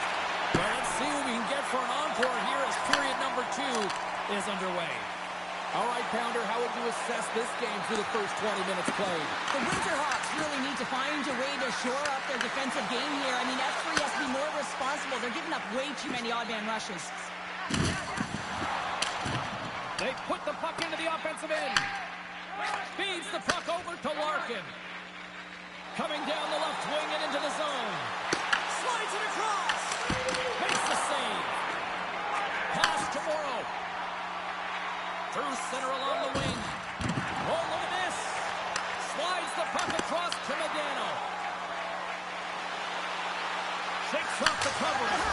Well, let's see what we can get for an encore here as period number 2 is underway. All right, Pounder, how would you assess this game through the first 20 minutes played? The Winterhawks really need to find a way to shore up their defensive game here. I mean, F3 has to be more responsible. They're giving up way too many odd man rushes. They put the puck into the offensive end. Feeds the puck over to Larkin. Coming down the left wing and into the zone. Slides it across. Makes the save. Pass to Morrow. Through center along the wing. Oh, look at this. Slides the puck across to Medano. Shakes off the coverage.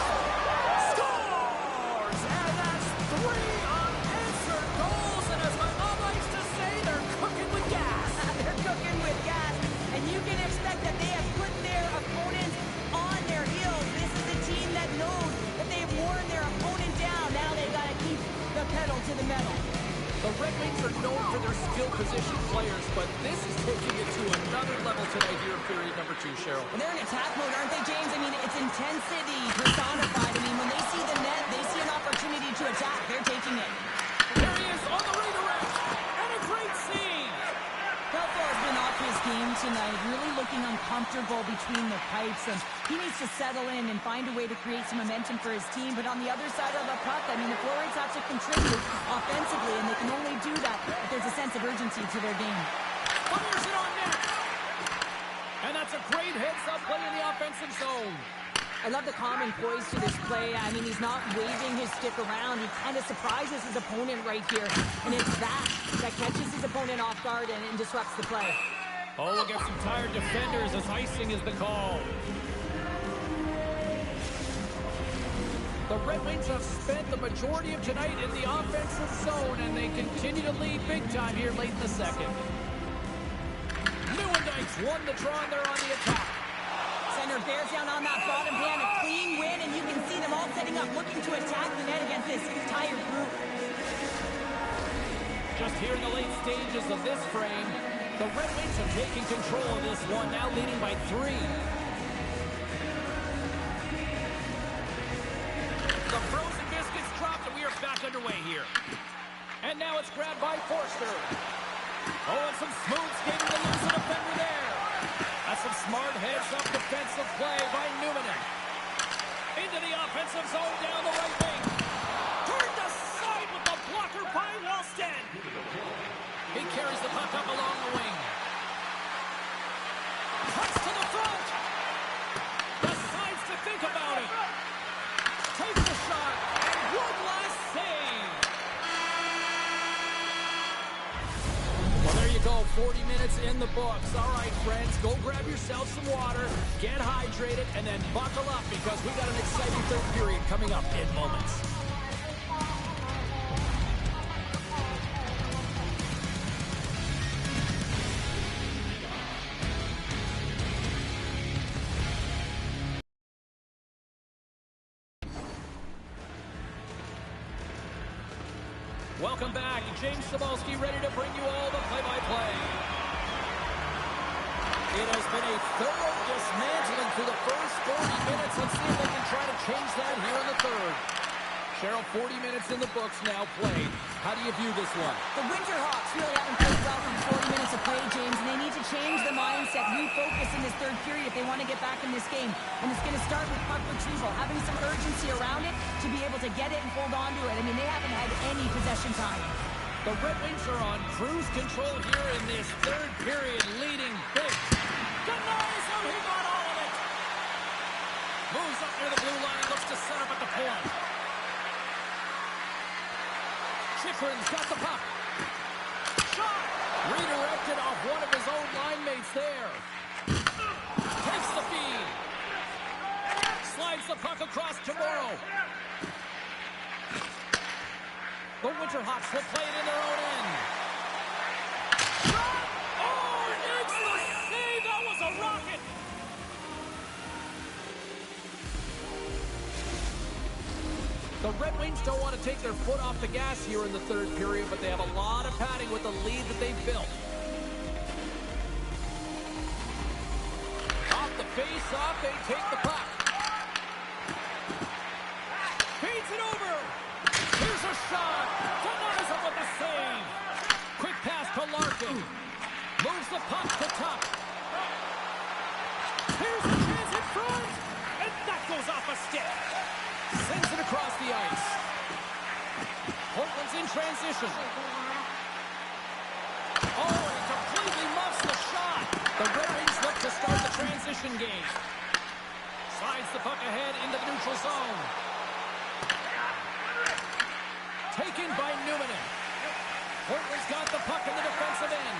Scores! And that's 3 unanswered goals. And as my mom likes to say, they're cooking with gas. They're cooking with gas. And you can expect that they have put their opponents on their heels. This is a team that knows that they've worn their opponent down. Now they've got to keep the pedal to the metal. The Red Wings are known for their skill position players, but this is taking it to another level tonight here in period number 2, Cheryl. And they're in attack mode, aren't they, James? I mean, it's intensity personified. I mean, when they see the net, they see an opportunity to attack. They're taking it. There he is on the redirect, and a great save. Belfour has been off his game tonight, really looking uncomfortable between the pipes, and he needs to settle in and find a way to create some momentum for his team. But on the other side of the puck, I mean, the forwards have to contribute offensively, and they can only do that if there's a sense of urgency to their game. Fires it on net. And that's a great heads-up play in the offensive zone. I love the calm and poise to this play. I mean, he's not waving his stick around. He kind of surprises his opponent right here. And it's that catches his opponent off guard and disrupts the play. Oh, we'll get some tired defenders as icing is the call. The Red Wings have spent the majority of tonight in the offensive zone, and they continue to lead big time here late in the second. Nieuwendyke's won the draw, and they're on the attack. Center bears down on that bottom hand, a clean win, and you can see them all setting up, looking to attack the net against this tired group. Just here in the late stages of this frame, the Red Wings have taken control of this one, now leading by 3. The frozen biscuits dropped, and we are back underway here. And now it's grabbed by Forster. Oh, and some smooth skating to lose a defender there. That's some smart heads-up defensive play by Newman. Into the offensive zone down the right wing. Turned aside with the blocker by Wallstead. He carries the puck up along the wing. Cuts to the front. Decides to think about it. Takes the shot, and one last save. Well, there you go. 40 minutes in in the books. All right, friends, go grab yourself some water, get hydrated, and then buckle up because we got an exciting third period coming up in moments. Welcome back. James Cebulski ready to bring you all the play-by-play. It has been a thorough dismantling through the first 40 minutes. Let's see if they can try to change that here in the third. Cheryl, 40 minutes in the books now played. How do you view this one? The Winterhawks really haven't played well for 40 minutes of play, James, and they need to change the mindset, refocus in this third period if they want to get back in this game. And it's going to start with puck retrieval, having some urgency around it to be able to get it and hold on to it. I mean, they haven't had any possession time. The Red Wings are on cruise control here in this third period, leading big. Denies him, he got all of it. Moves up near the blue line and looks to set up at the point. Chikrin's got the puck. Shot! Redirected off one of his own line mates there. Takes the feed. Slides the puck across to Morrow. The Winterhawks will play it in their own end. Shot! Oh, it's the save! That was a rocket! The Red Wings don't want to take their foot off the gas here in the third period, but they have a lot of padding with the lead that they've built. Off the face-off, they take the puck. Feeds it over. Here's a shot. Denies him with the save. Quick pass to Larkin. Moves the puck to top. Here's a chance in front. And that goes off a stick. Sends it across the ice. Portland's in transition. Oh, he completely muffs the shot. The Red Wings look to start the transition game. Slides the puck ahead into the neutral zone. Taken by Newman. Portland's got the puck in the defensive end.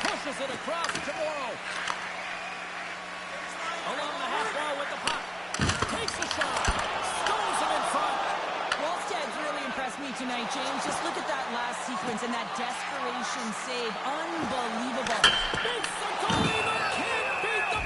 Pushes it across to Morrow. Along the half wall with the puck. Takes a shot. Stones him in front. Wallsted's really impressed me tonight, James. Just look at that last sequence and that desperation save. Unbelievable. It's the goalie that can't beat the...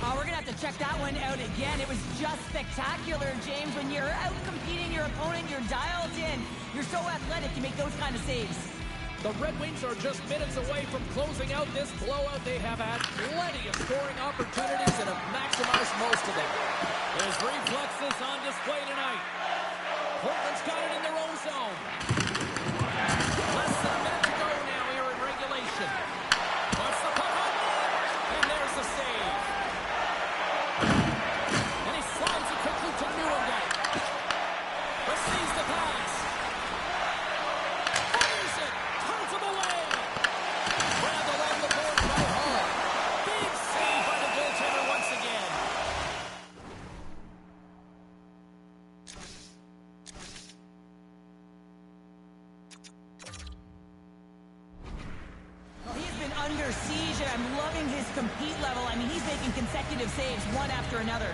We're going to have to check that one out again. It was just spectacular, James. When you're out competing your opponent, you're dialed in. You're so athletic, you make those kind of saves. The Red Wings are just minutes away from closing out this blowout. They have had plenty of scoring opportunities and have maximized most of them. His reflexes on display tonight. Portland's got it in their own zone. Less than a minute to go now here in regulation. Puts the puck on net, and there's the save. And he slides it quickly to Newman. Receives the pass. Fires it. Turns him away. Grabbed along the board by Hall. Big save by the goaltender once again. He's been under siege, and I'm loving his compete level. I mean, he's making consecutive saves, one after another.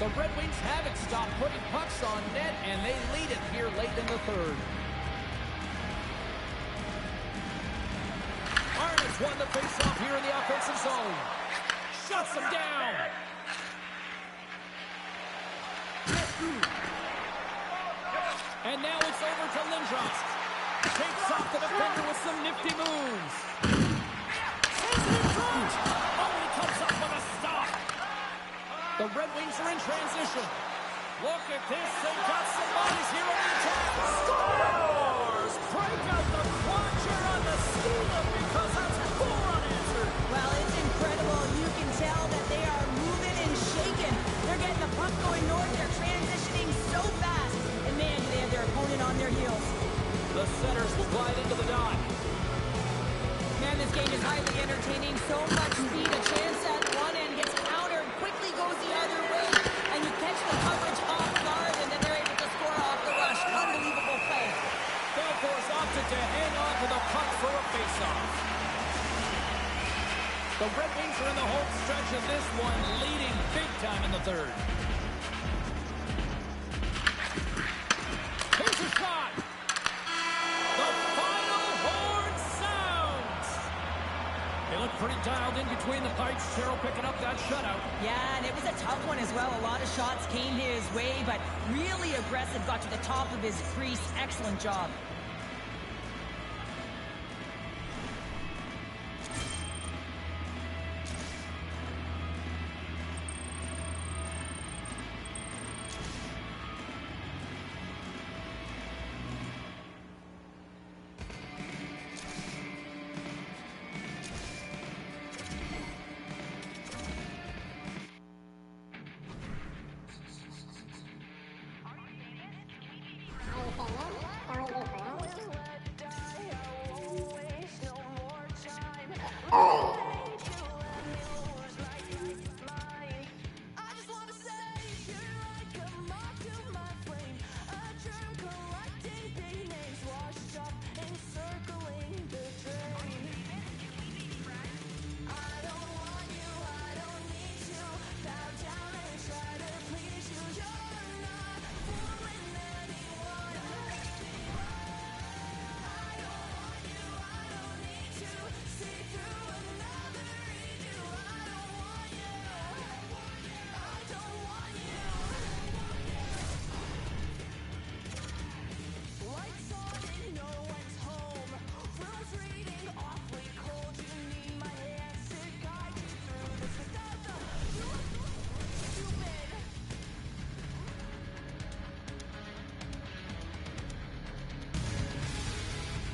The Red Wings haven't stopped putting pucks on net, and they lead it here late in the third. Centers won the face-off here in the offensive zone. Shuts them down. And now it's over to Lindros. Takes off the defender with some nifty moves. Only comes up with a stop. The Red Wings are in transition. Look at this. They've got some bodies here on the attack. Scores! Break out the clutcher on the steal because that's 4 unanswered. Well, it's incredible. You can tell that they are moving and shaking. They're getting the puck going north. They're transitioning so fast. And man, do they have their opponent on their heels. The Centers will glide into the dot. Man, this game is highly entertaining. So much speed. A chance at one end gets countered, quickly goes the other way. And you catch the coverage off guard, and then they're able to score off the rush. Unbelievable play. Belfors opted to hang on to the puck for a faceoff. The Red Wings are in the home stretch of this one, leading big time in the third. Here's a shot. The final horn sounds. They look pretty dialed in between the pipes. Cheryl picking up that shutout. Yeah, and it was a tough one as well. A lot of shots came his way, but really aggressive. Got to the top of his crease. Excellent job.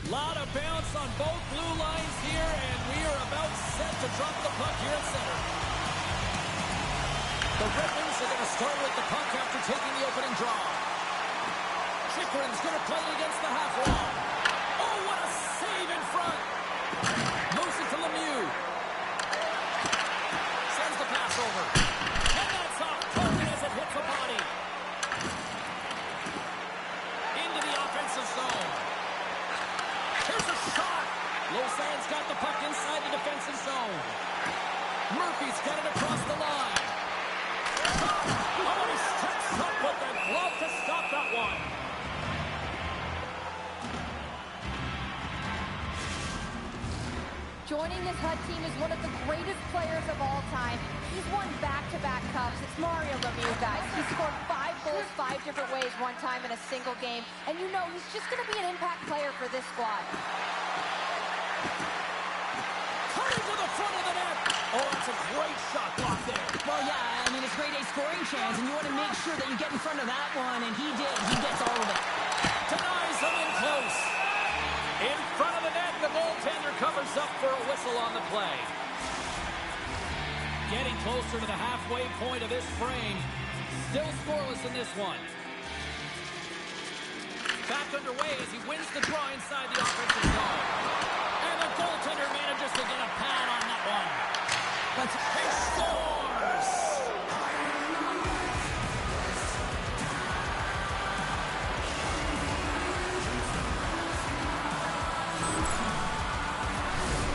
Lot of bounce on both blue lines here, and we are about set to drop the puck here at center. The Red Wings are going to start with the puck after taking the opening draw. Chikrin's going to play it against the half wall. Oh, what a save in front. Moves it to Lemieux. Sends the pass over. And that's off target as it hits a body. Into the offensive zone. Here's a shot. Lausanne's got the puck inside the defensive zone. Murphy's got it across the line. Oh, he steps up with the glove to stop that one. Joining this HUT team is one of the greatest players of all time. He's won back-to-back cups. It's Mario Lemieux, guys. He scored 5 goals 5 different ways one time in a single game. And you know he's just going to be an impact player for this squad. Coming to the front of the net. Oh, that's a great shot block there. Well, yeah, I mean, it's grade A scoring chance, and you want to make sure that you get in front of that one, and he did. He gets all of it. Denies him in close. In front of the net, the goaltender covers up for a whistle on the play. Getting closer to the halfway point of this frame. Still scoreless in this one. Back underway as he wins the draw inside the offensive zone. And the goaltender manages to get a pad on that one. But he scores!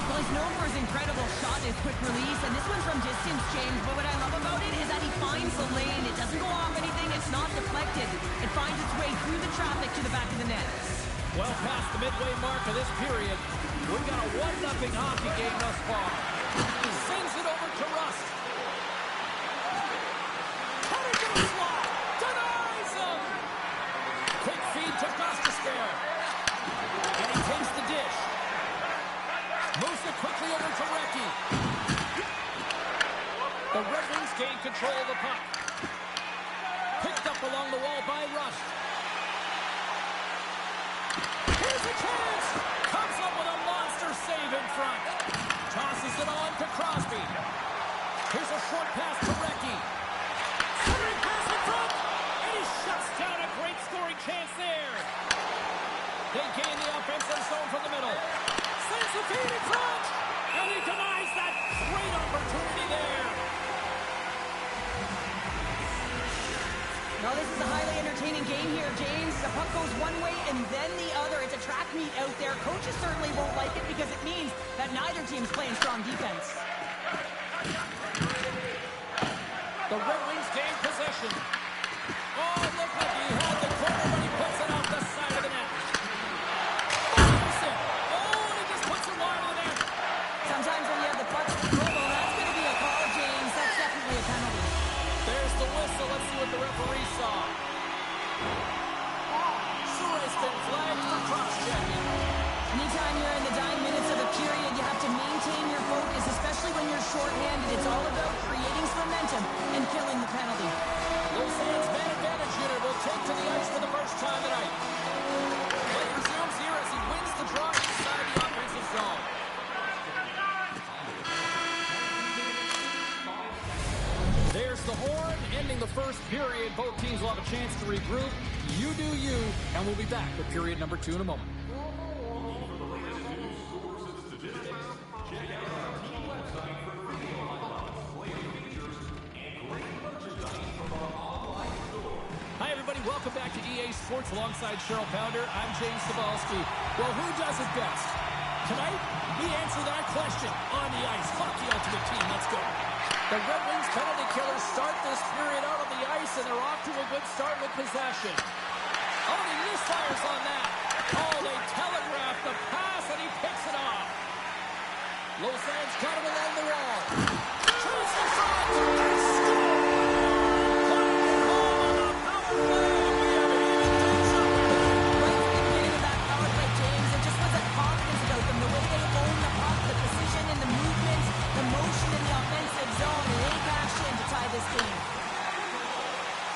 Well, he's known for his incredible shot and his quick release, and this one's from distance, James. But what I love about it is that he finds the lane. It doesn't go off anything. It's not deflected. It finds its way through the traffic to the back of the net. Well past the midway mark of this period. We've got a 1-0 hockey game thus far. He sends it over to Rust. Cutter to the slot. Denies him. Quick feed to Gostisbehere. And he takes the dish. Moves it quickly over to Recchi. The Red Wings gain control of the puck. Picked up along the wall by Rust. Here's a chance. Comes up with a monster save in front. Tosses it on to Crosby. Here's a short pass to Recchi. Centering pass in front. And he shuts down a great scoring chance there. They gain the offensive zone from the middle. Sends the feed in front. And he denies that great opportunity there. Now this is a highly entertaining game here, James. The puck goes one way and then the other. It's a track meet out there. Coaches certainly won't like it because it means that neither team's playing strong defense. The Red Wings gain possession. Oh, look like he had the corner when he puts it off the side of the net. Oh, and he just puts it wide of the net. Sometimes when you have the puck, that's going to be a call, James. That's definitely a penalty. There's the whistle. Let's see what the referee saw. Sure has been flagged for cross-checking. Anytime you're in the dying minutes of a period, you have to maintain your focus, especially when you're shorthanded. It's all about creating some momentum and killing the penalty. Lausanne's man advantage unit will take to the ice for the first time tonight. Play resumes here as he wins the draw inside the offensive zone. There's the horn, ending the first period. Both teams will have a chance to regroup. You do you, and we'll be back with period number 2 in a moment. Hi, everybody. Welcome back to EA Sports alongside Cheryl Pounder. I'm James Cebulski. Well, who does it best? Tonight, we answer that question on the ice. Hockey Ultimate Team. Let's go. The Red Wings penalty killers start this period out on the ice, and they're off to a good start with possession. Oh, and he misfires on that. Oh, they telegraph the pass, and he picks it off. Lausanne's got him along the wall. Shoots the shot. And scores! Playing it home on the power play. We have an even shot. Right from the beginning of that power play, James, there just was a confidence about them. The way they own the puck, the precision and the movements, the motion in the offensive zone, and they cashed in to tie this game.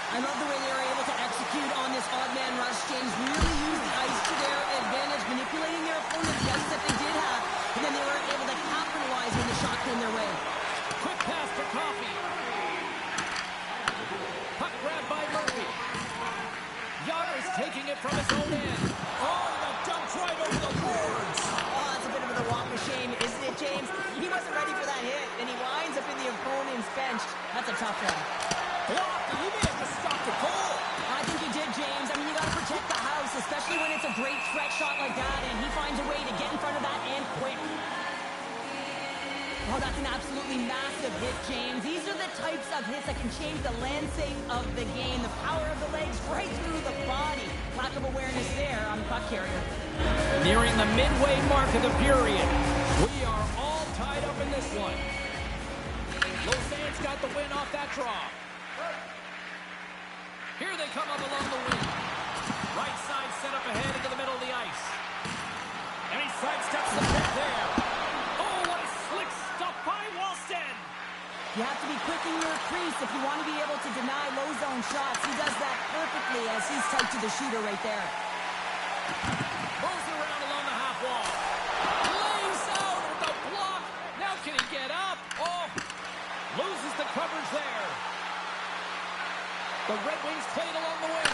I love the way they were able to execute on this odd man rush, James. Really use the ice to their advantage, manipulating their opponent's yes that they did have, and then they were able to capitalize when the shot came their way. Quick pass to Coffey. Puck grabbed by Murphy. Yotter's taking it from his own end. Oh, and that dumped right over the boards. Oh, that's a bit of a walk of shame, isn't it, James? He wasn't ready for that hit, and he winds up in the opponent's bench. That's a tough one. Blocked, and he may have to stop the goal. I think he did, James. I mean, you got to protect the house, especially when it's a great threat shot like that, and he finds a way to get in front of that and quick. Oh, that's an absolutely massive hit, James. These are the types of hits that can change the landscape of the game. The power of the legs right through the body. Lack of awareness there on the puck carrier. Nearing the midway mark of the period. We are all tied up in this one. Lausanne's got the win off that draw. Here they come up along the wing. Right side set up ahead into the middle of the ice. And he sidesteps the pit there. Oh, what a slick stop by Walston. You have to be quick in your crease if you want to be able to deny low zone shots. He does that perfectly as he's tight to the shooter right there. Moves it around along the half wall. Lays out with the block. Now can he get up? Oh, loses the coverage there. The Red Wings played along the wing.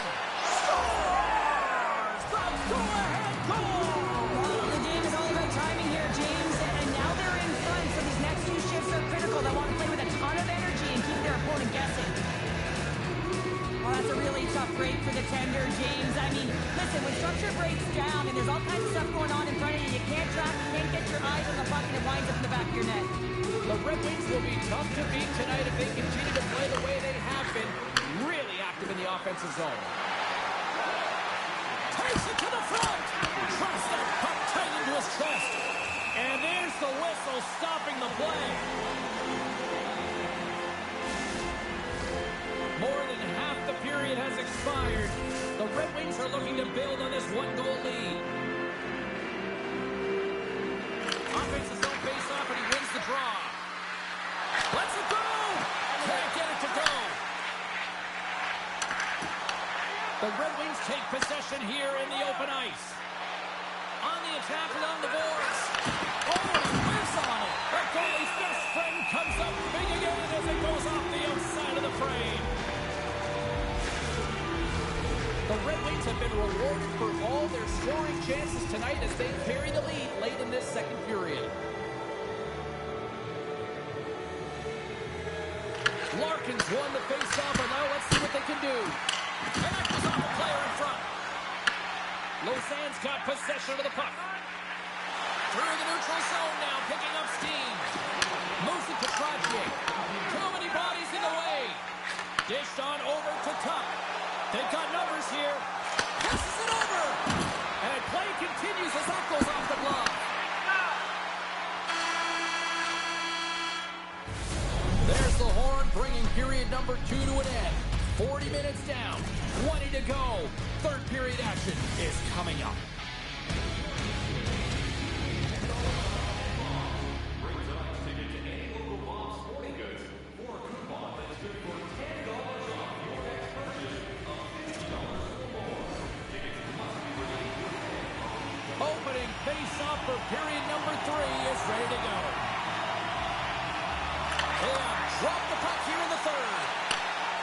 Scores! The go-ahead goal! The game is all about timing here, James, and now they're in front, so these next few shifts are critical. They want to play with a ton of energy and keep their opponent guessing. Oh, that's a really tough break for the tender, James. I mean, listen, when structure breaks down and there's all kinds of stuff going on in front of you, you can't track, you can't get your eyes on the puck, and it winds up in the back of your net. The Red Wings will be tough to beat tonight if they continue to play the way they have been. Really active in the offensive zone. Takes it to the front. Drops that puck tight into his chest. And there's the whistle stopping the play. More than half the period has expired. The Red Wings are looking to build on this one-goal lead. Offensive zone face-off, and he wins the draw. Let's it go! Can't get it to go. The Red Wings take possession here in the open ice. On the attack along the boards. Oh, he whiffs on it. The goalie's best friend comes up big again as it goes off the outside of the frame. The Red Wings have been rewarded for all their scoring chances tonight as they carry the lead late in this second period. Larkin's won the faceoff, and now let's see what they can do. And that goes off a player in front. Lausanne's got possession of the puck. Through the neutral zone now, picking up steam. Moves it to Trottier. Too many bodies in the way. Dished on over to Tuck. They've got numbers here. Passes it over. And play continues as that goes off the glove. There's the horn, bringing period number 2 to an end. 40 minutes down, 20 to go. Third period action is coming up. Opening face-off for period number 3 is ready to go. And drop the puck here in the third.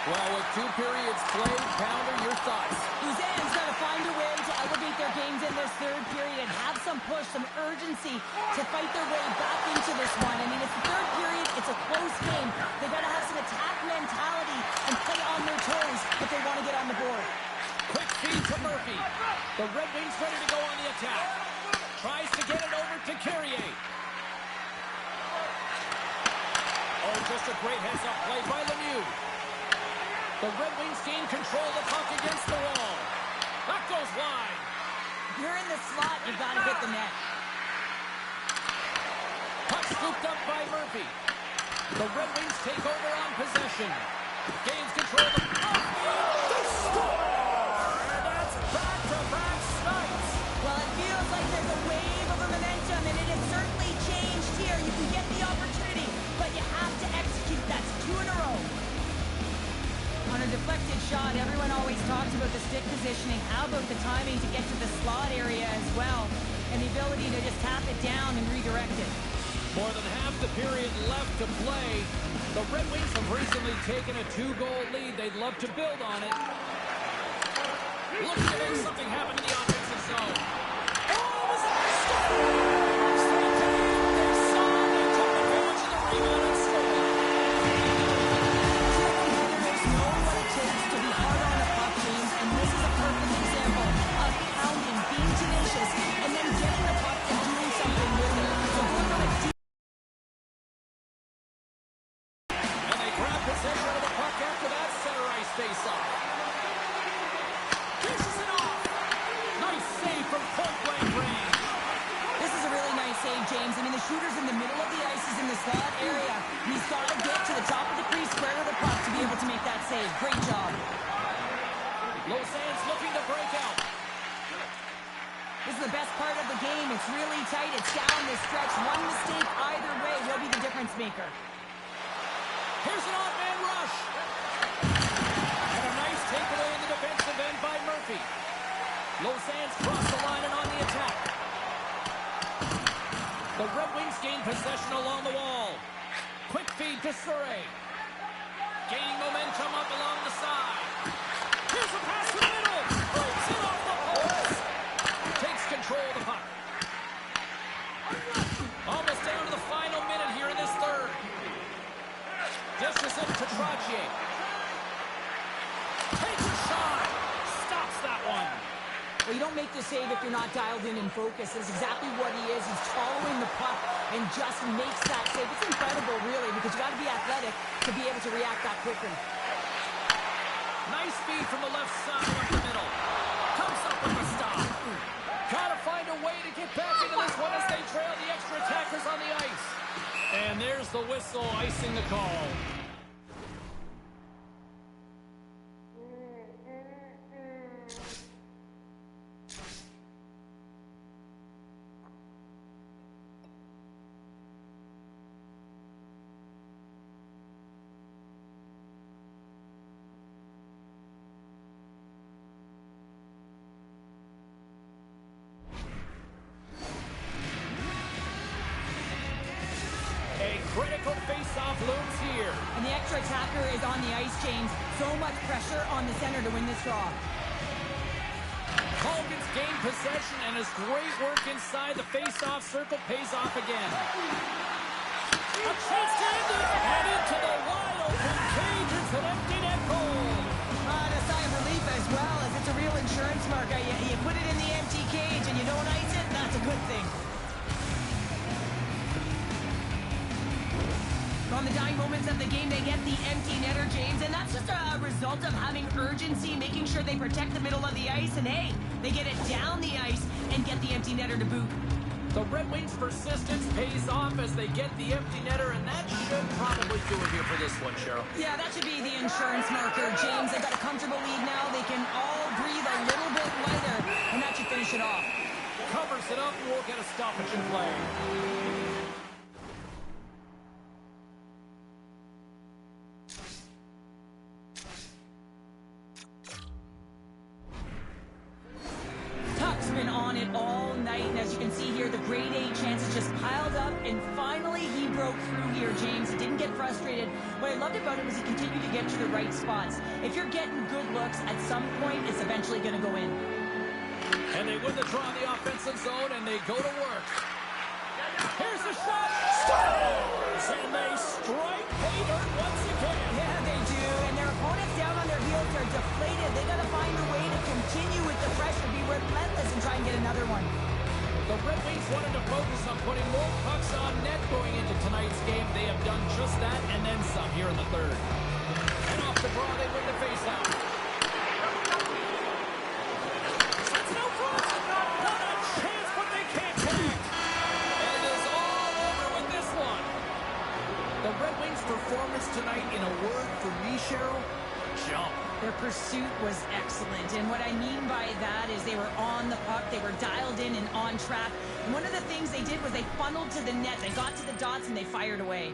Well, with 2 periods played, Pounder, your thoughts? Lausanne's got to find a way to elevate their games in this third period and have some push, some urgency to fight their way back into this one. I mean, it's the third period. It's a close game. They've got to have some attack mentality and play on their toes if they want to get on the board. Quick feed to Murphy. The Red Wings ready to go on the attack. Tries to get it over to Carrier. Oh, just a great heads-up play by Lemieux. The Red Wings gain control of the puck against the wall. That goes wide. If you're in the slot, you've got to hit the net. Puck scooped up by Murphy. The Red Wings take over on possession. Gains control of the puck. They score! And that's back-to-back snipes. Well, it feels like there's a wave of momentum, and it has certainly changed here. You can get the opportunity, but you have to execute. That's 2 in a row. On a deflected shot, everyone always talks about the stick positioning. How about the timing to get to the slot area as well, and the ability to just tap it down and redirect it. More than half the period left to play. The Red Wings have recently taken a 2-goal lead. They'd love to build on it. Looking to make something happen in the offensive zone. Oh, was that a score? They saw it. They took advantage of the rebound and scored. Players know what it takes to be hard on the puck, James, and this is a perfect example of pounding, being tenacious, and then getting the puck and doing something with it. So going on a deep. And they grab possession of the puck after that center ice face-off. Dishes it off. Nice save from point-blank range. This is a really nice save, James. I mean, the shooter's in the middle of the ice. He's in the slot area. He's got to get to the top of the crease, square to the puck to be able to make that save. Great job. Lausanne's looking to break out. This is the best part of the game. It's really tight. It's down this stretch. One mistake either way will be the difference maker. Here's an odd-man rush. And a nice takeaway in the defensive end by Murphy. Lausanne's crossed the line and on the attack. The Red Wings gain possession along the wall. Quick feed to Surrey. Gaining momentum up along the side. Here's a pass to the middle. Breaks it off the post. Takes control of the puck. Almost down to the final minute here in this third. Dishes it to Trottier. Takes a shot. Stops that one. Well, you don't make the save if you're not dialed in and focused. That's exactly what he is. He's following the puck and just makes that save. It's incredible, really, because you got to be athletic to be able to react that quickly. Nice feed from the left side up the middle. Comes up with a stop. Gotta find a way to get back into this one as they trail the extra And there's the whistle, icing the call. Critical face-off looms here. And the extra attacker is on the ice, James. So much pressure on the center to win this draw. Hogan's gained possession, and his great work inside the face-off circle pays off again. A chance to end it, and into the wide-open cage. It's an empty net goal. A sigh of relief as well, as it's a real insurance marker. You put it in the empty cage and you don't ice it, that's a good thing. On the dying moments of the game, they get the empty netter, James, and that's just a result of having urgency, making sure they protect the middle of the ice, and hey, they get it down the ice and get the empty netter to boot. The Red Wings' persistence pays off as they get the empty netter, and that should probably do it here for this one, Cheryl. Yeah, that should be the insurance marker, James. They've got a comfortable lead now. They can all breathe a little bit lighter, and that should finish it off. Covers it up, and we'll get a stoppage in play. Been on it all night, and as you can see here, the grade A chances just piled up, and finally he broke through here, James. He didn't get frustrated. What I loved about it was he continued to get to the right spots. If you're getting good looks, at some point it's eventually going to go in. And they win the draw in the offensive zone, and they go to work. Here's the shot. Scores! And they strike pay dirt once again. Yeah, they do, and their opponents down on their heels are deflated. They got to find a way to continue with the pressure, be relentless, and try and get another one. The Red Wings wanted to focus on putting more pucks on net going into tonight's game. They have done just that, and then some here in the third. And off the draw, they win the faceoff. It's no cross. What a chance, but they can't connect. And it's all over with this one. The Red Wings' performance tonight, in a word for me, Cheryl, jump. Their pursuit was excellent, and what I mean by that is they were on the puck, they were dialed in and on track, and one of the things they did was they funneled to the net, they got to the dots, and they fired away.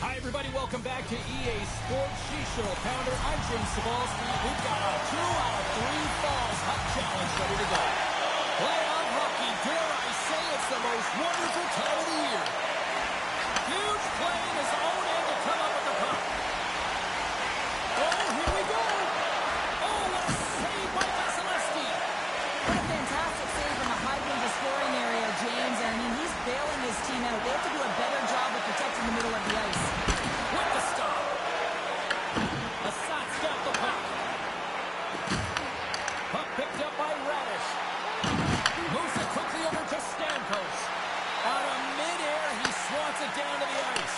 Hi, everybody. Welcome back to EA Sports She-Show Pounder. I'm James Cebulski. We've got a 2 out of 3 falls HUT challenge ready to go. Playoff hockey, dare I say it's the most wonderful time of the year. Huge play in his own end to come up with the puck. Oh, here we go. Oh, what a save by Vasilevsky. What a fantastic save from the high range of scoring area, James. I mean, he's bailing his team out. They have to do a better job of protecting the middle of the ice. With the stop. Assat's got the puck. Puck picked up by Radish. Moves it quickly over to Stamkos. Out of midair, he swats it down to the ice.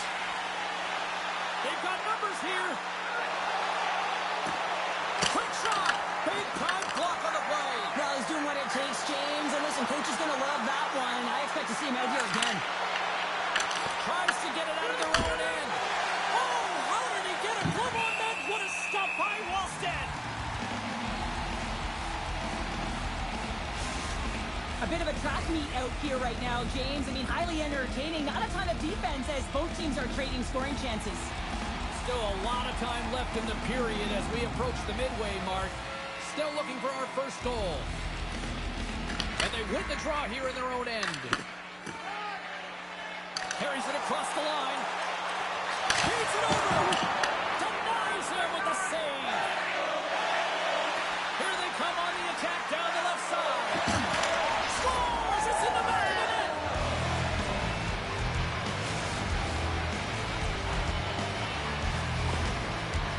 A bit of a track meet out here right now, James. I mean, highly entertaining. Not a ton of defense as both teams are trading scoring chances. Still a lot of time left in the period as we approach the midway mark. Still looking for our first goal. And they win the draw here in their own end. Carries it across the line. Feeds it over. Denies him with the save. Here they come on the attack down the left side. Scores! It's in the back of the net.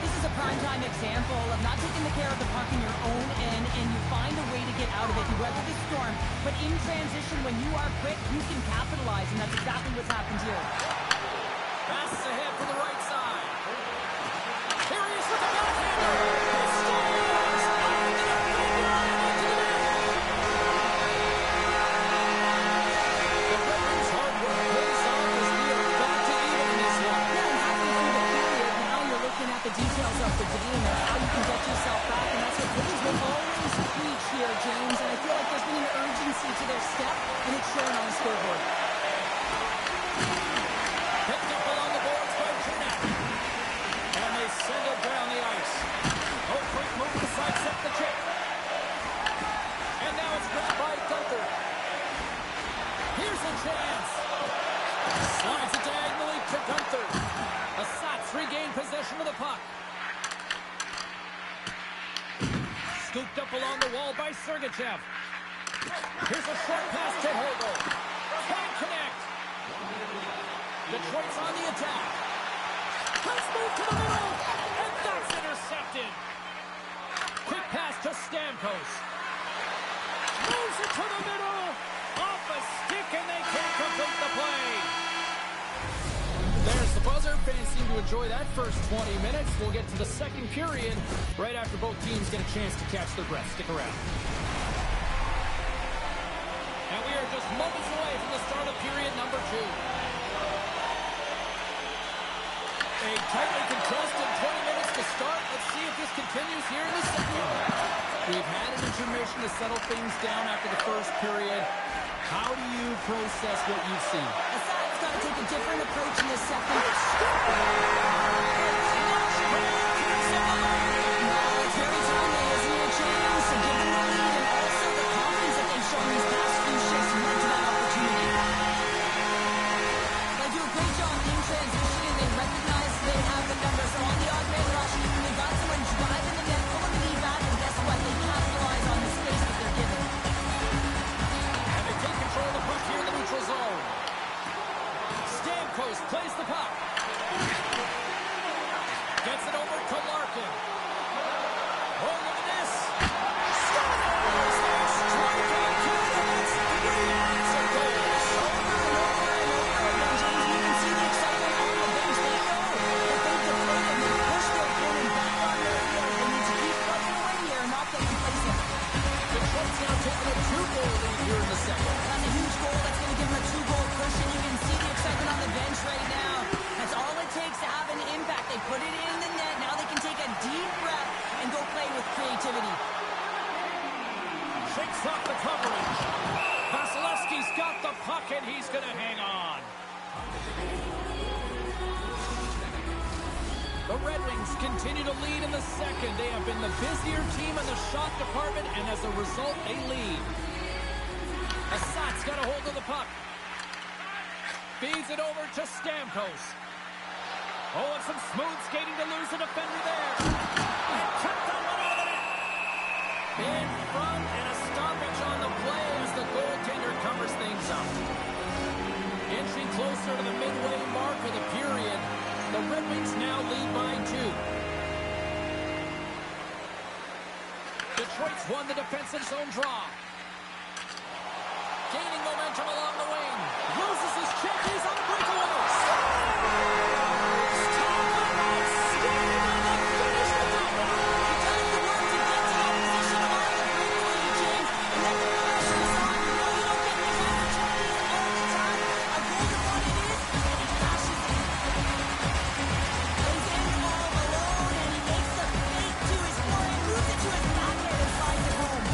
This is a primetime example of not taking the care of the puck in your own end, and you find a way to get out of it. You weather the storm, but in transition, when you are quick, you can capitalize, and that's exactly what's happened here. Passes ahead for the right side. Here he is with the backhander. He scores! On the defender and into the net. The Red Wings' hard work pays off as we are back to even in this one. Yeah, and halfway through the period, now you're looking at the details of the game and how you can get yourself back, and that's what Wings will always preach here, James, and I feel like there's been an urgency to their step, and it's showing on the scoreboard. Picked up along the boards by Turnett. And they send it down the ice. Oh, great move to sidestep the chip. And now it's grabbed by Gunther. Here's a chance. Slides it diagonally to Gunther. The Sox regain possession of the puck. Scooped up along the wall by Sergachev. Here's a short pass to Hagel. Can't connect. Detroit's on the attack. Let's move to the middle. And that's intercepted. Quick pass to Stamkos. Moves it to the middle. Off a stick, and they can't complete the play. There's the buzzer. Fans seem to enjoy that first 20 minutes. We'll get to the second period right after both teams get a chance to catch their breath. Stick around. And we are just moments away from the start of period number 2. A tightly contested 20 minutes to start. Let's see if this continues here in the second. We've had an intermission to settle things down after the first period. How do you process what you've seen? The side's got to take a different approach in the second. It's very timely, isn't it, James? To give them the lead and also the confidence that they've shown these past few shifts to run to that opportunity. They do a great job in transition, and they recognize they have the numbers. So on the odd man rush, they got someone driving the net, pulling the knee back, and guess what? They capitalize on the space that they're given. And they take control of the puck here in the neutral zone. Stamkos plays the puck. Gets it over to Larkin. Oh, look at this. Scores! They strike on two. That's 3 answer goals. Over and over and over again, James. You can see the excitement on the bench. They know that they've deployed them. They push their opponent back on their heels. They need to keep plugging away here and not get complacent. Detroit's now taking a 2-goal lead here in the second. That's a huge goal. That's going to give them a 2-goal push, and you can see the excitement on the bench right now. That's all it takes to have an impact. They put it in the net. Now they can take a deep breath and go play with creativity. Shakes off the coverage. Vasilevsky's got the puck, and he's going to hang on. The Red Wings continue to lead in the second. They have been the busier team in the shot department, and as a result, they lead. Assat's got a hold of the puck. Feeds it over to Stamkos. Oh, and some smooth skating to lose a defender there. And kept that one out of the net. In front, and a stoppage on the play as the goaltender covers things up. Inching closer to the midway mark of the period. The Red Wings now lead by 2. Detroit's won the defensive zone draw. Gaining momentum along the wing. Loses his check. He's on the breakaway. Scores! Talk about scoring on the finish of the run. You're telling the work to get to that position on the breakaway, James, and then the pressure is on. You know you don't get these opportunities all the time. A goal to what it is, and he cashes in. He's in all alone, and he makes the fake to his forehand, moves it to his backhand, and slides it home.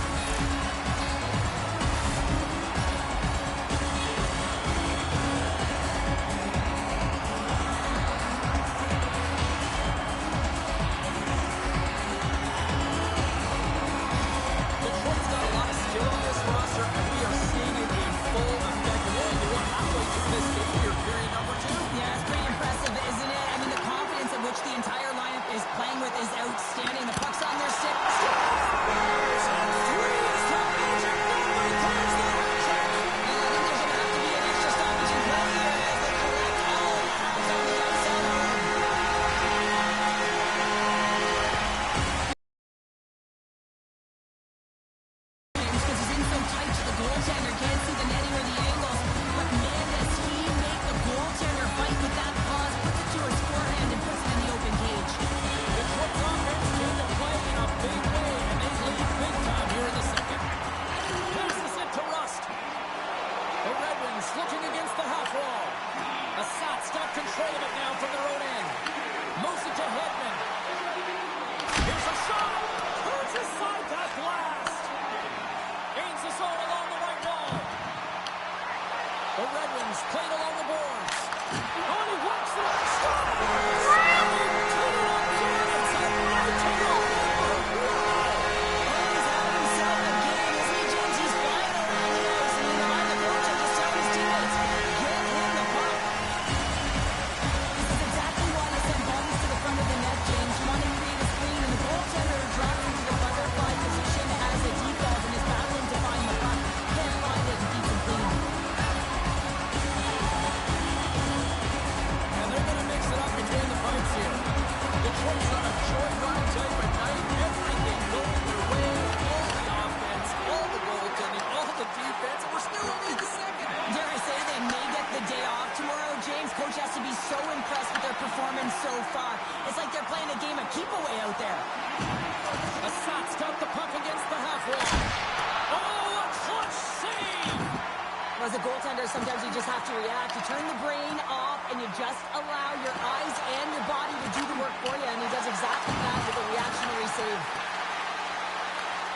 goaltender, sometimes you just have to react. You turn the brain off, and you just allow your eyes and your body to do the work for you, and he does exactly that with a reactionary save.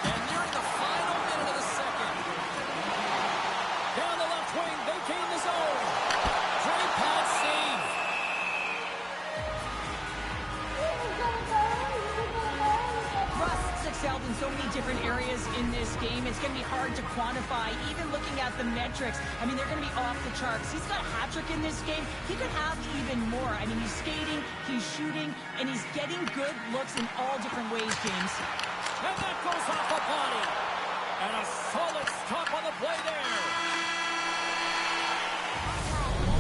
And nearing the final minute of the second. Down the left wing, they gain the zone. Great pass save. Rust excelled in so many different areas in this game. It's going to be hard to quantify, even looking at the metrics. I mean, they're going to be off the charts. He's got a hat trick in this game. He could have even more. I mean, he's skating, he's shooting, and he's getting good looks in all different ways, James. And that goes off a body. And a solid stop on the play there.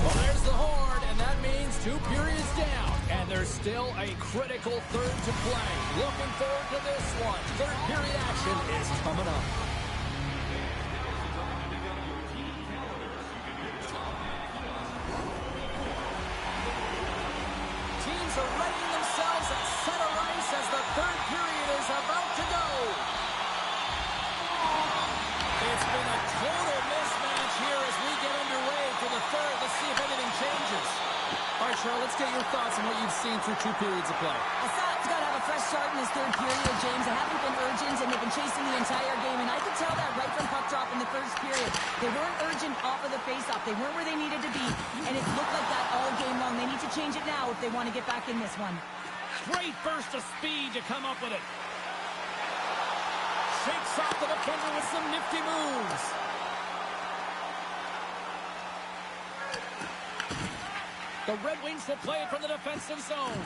Well, there's the horn, and that means 2 periods down. And there's still a critical third to play. Looking forward to this one. Third period action is coming up. Teams are readying themselves at center ice as the third period is about to go. It's been a total mismatch here as we get underway for the third. Let's see if anything changes. All right, Charlotte, let's get your thoughts on what you've seen through 2 periods of play. I thought it's got to have a fresh start in this third period, James. They haven't been urgent, and they've been chasing the entire game, and I could tell that right from puck drop in the first period. They weren't urgent off of the faceoff. They weren't where they needed to be, and it's looked like that all game long. They need to change it now if they want to get back in this one. Great burst of speed to come up with it. Shakes off the defender with some nifty moves. The Red Wings will play it from the defensive zone.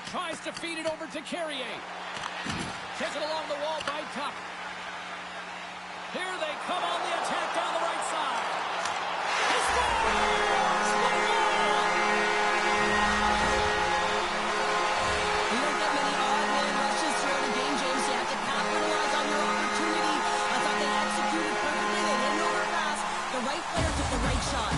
Tries to feed it over to Carrier. Takes it along the wall by Tuck. Here they come on the attack down the right side. He scores! You don't get many odd man rushes throughout a game, James. You have to capitalize on your opportunity. I thought they executed perfectly. They didn't overpass. The right player took the right shot.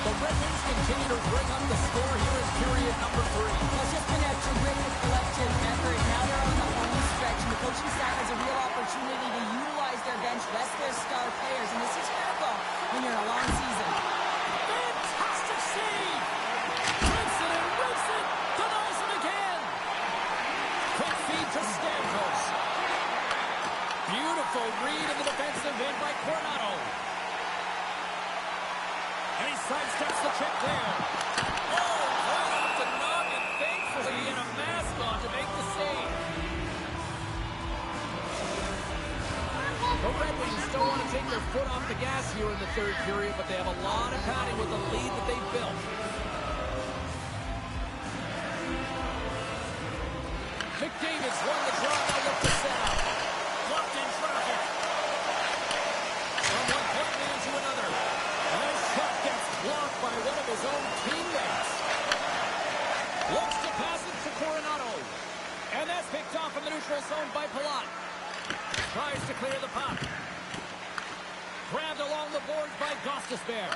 The Red Wings continue to bring up the score here in period number 3. It's just been a terrific collective effort. Now they're on the home stretch, and the coaching staff has a real opportunity to utilize their bench, rest their star players, and this is critical when you're in a long season. Fantastic save! Rips it and rips it! Denies him again! Quick feed to Stamkos. Beautiful read in the defensive end by Coronado. And he sidesteps the check there. Oh, right off the noggin. Thankfully, he had a mask on to make the save. The Red Wings don't want to take their foot off the gas here in the third period, but they have a lot of padding with the lead that they've built. McDavid's won the draw, now look to set up. Blocked in traffic. From one point man to another. And that shot gets blocked by one of his own teammates. Looks to pass it to Coronado. And that's picked off from the neutral zone by Palat. Tries to clear the puck. Grabbed along the boards by Gostisbehere.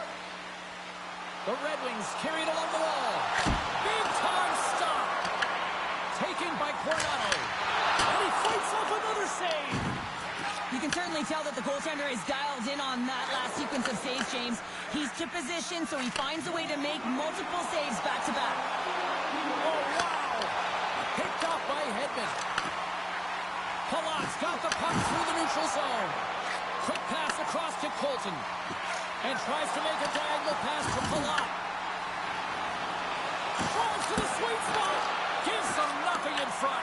The Red Wings carried along the wall. Big time stop. Taken by Coronado. And he fights off another save. You can certainly tell that the goaltender is dialed in on that last sequence of saves, James. He's to position, so he finds a way to make multiple saves back-to-back. Oh, wow! Picked off by Hedman. Palat's got the puck through the neutral zone. Quick pass across to Colton. And tries to make a diagonal pass to Palat. Drives to the sweet spot. Gives them nothing in front.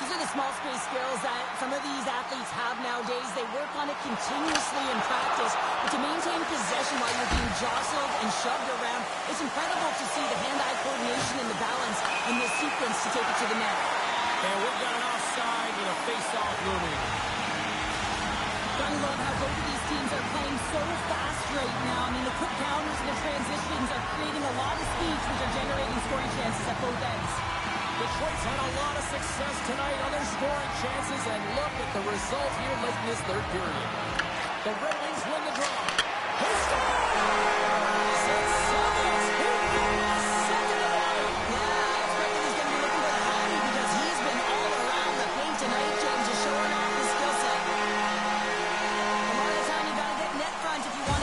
These are the small space skills that some of these athletes have nowadays. They work on it continuously in practice. But to maintain possession while you're being jostled and shoved around, it's incredible to see the hand-eye coordination and the balance in this sequence to take it to the net. And we've got an offside with a face-off looming. I love how both of these teams are playing so fast right now. I mean, the quick counters and the transitions are creating a lot of speeds, which are generating scoring chances at both ends. Detroit's had a lot of success tonight on their scoring chances, and look at the result here late in this third period. The Red Wings win the draw. He scores! It's Summers! He got second tonight! Yeah, I expect that he's going to be looking for the body because he's been all around the paint tonight. James is showing off his skill set. A lot of the time, you got to get net front if you want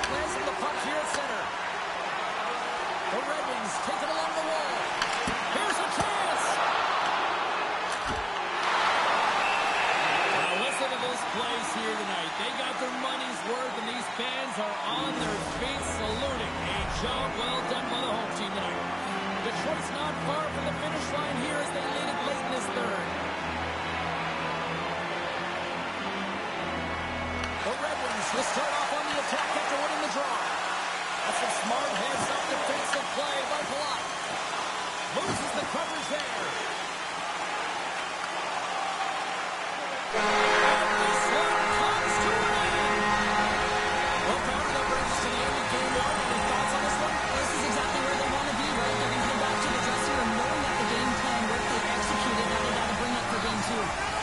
glancing the puck here at center. The Red Wings take it along the wall. Here's a chance. Now listen to this place here tonight. They got their money's worth, and these fans are on their feet saluting. A job well done by the home team tonight. Detroit's not far from the finish line here as they lead it late in this third. The Red Wings will start off on the attack after winning the draw. That's a smart heads-up defensive play by Palat. Loses the coverage there. And this one comes to an end. Well, Powder, that brings us to the end of game one. Any thoughts on this one? This is exactly where they want to be, right? They're going to head back to the dressing room knowing that the game plan worked. They've executed. Now they got to bring it for game two.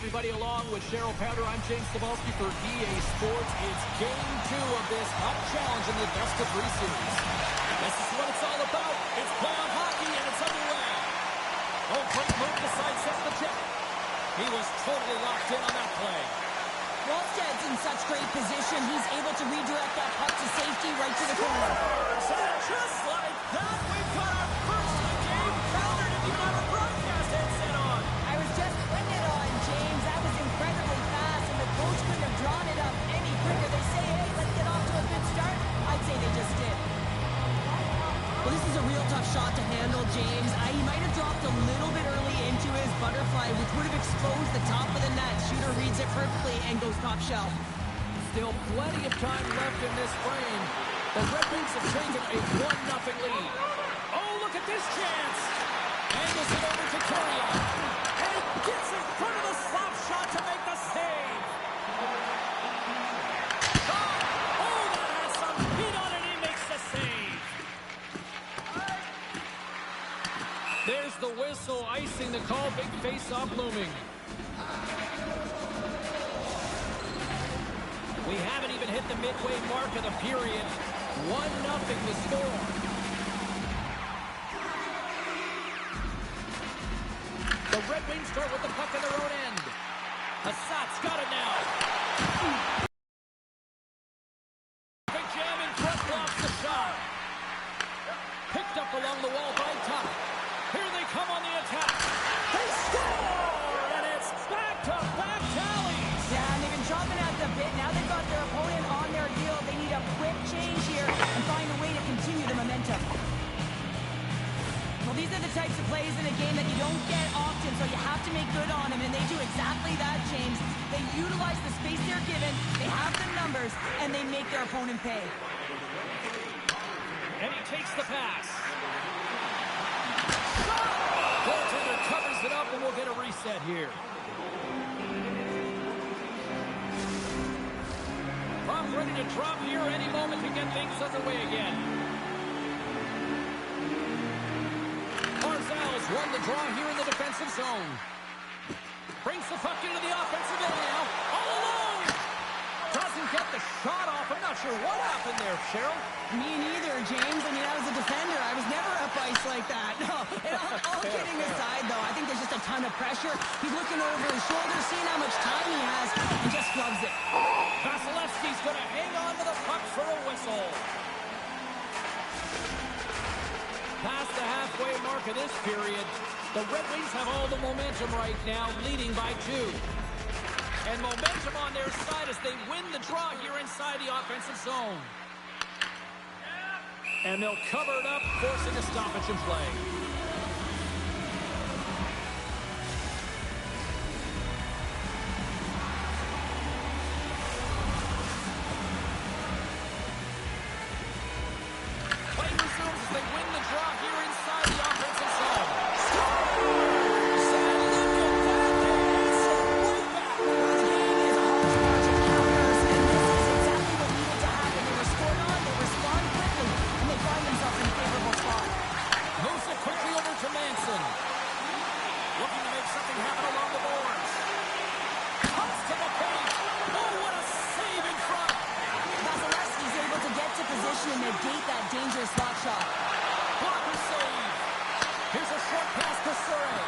everybody, along with Cheryl Powder, I'm James Cebulski for EA Sports. It's Game 2 of this HUT Challenge in the best-of-3 series. This is what it's all about. It's playoff hockey, and it's underway. Oh, great move to sidestep the check. He was totally locked in on that play. Wallsted's in such great position. He's able to redirect that puck to safety right to the corner. And just like that, we've got our first game countered if you have a broadcast headset on. I was just putting it on, James. That was incredibly fast, and the coach couldn't have drawn it up any quicker. They say, hey, let's get off to a good start. I'd say they just did. Well, this is a real tough shot to handle, James. He might have dropped a little bit early into his butterfly, which would have exposed the top of the net. Shooter reads it perfectly and goes top shelf. Still plenty of time left in this frame. The Red Wings have taken a 1-0 lead. Oh, look at this chance. Angles it over to Torrio. And he gets in front of the slap shot to make the save. Oh, that has some heat on it. He makes the save. There's the whistle, icing the call, big face-off looming. We haven't even hit the midway mark of the period. 1-0 the score. The Red Wings start with the puck in their own end. Hassat's got it now. Big jam in front, blocks the shot. Picked up along the wall by Tuck. Here they come on the attack. They score! And it's back-to-back tallies. Yeah, and they've been chopping at the bit. Now they've got their opponent on their heel. They need a quick change here and find a way to continue the momentum. Well, these are the types of plays in a game that you don't get often, so you have to make good on them, and they do exactly that, James. They utilize the space they're given, they have the numbers, and they make their opponent pay. And he takes the pass. Goaltender covers it up, and we'll get a reset here. Puck ready to drop here any moment to get things underway again. Barzal's won the draw here in the defensive zone. Brings the puck into the offensive end now. All alone! Doesn't get the shot off. I'm not sure what happened there, Cheryl. Me neither, James. I mean, I was a defender. I was never up ice like that. No, and all kidding aside, though, I think there's just a ton of pressure. He's looking over his shoulder, seeing how much time he has, and just flubs it. Vasilevsky's going to hang on to the puck for a whistle. Past the halfway mark of this period, the Red Wings have all the momentum right now, leading by 2. And momentum on their side as they win the draw here inside the offensive zone. And they'll cover it up, forcing a stoppage in play. Play resumes as they win the draw here inside the offensive zone. Scores! And look at that! They answer right back. The game is a hodgepodge of counters, and this is exactly what needed to happen. They were scored on, they respond quickly, and they find themselves in a favorable spot. Moves it quickly over to Manson. Looking to make something happen along the boards. Comes to the paint. Oh, what a save in front. Vasilevsky's able to get to position and negate that dangerous slot shot. Blocker save. Here's a short pass to Surrey.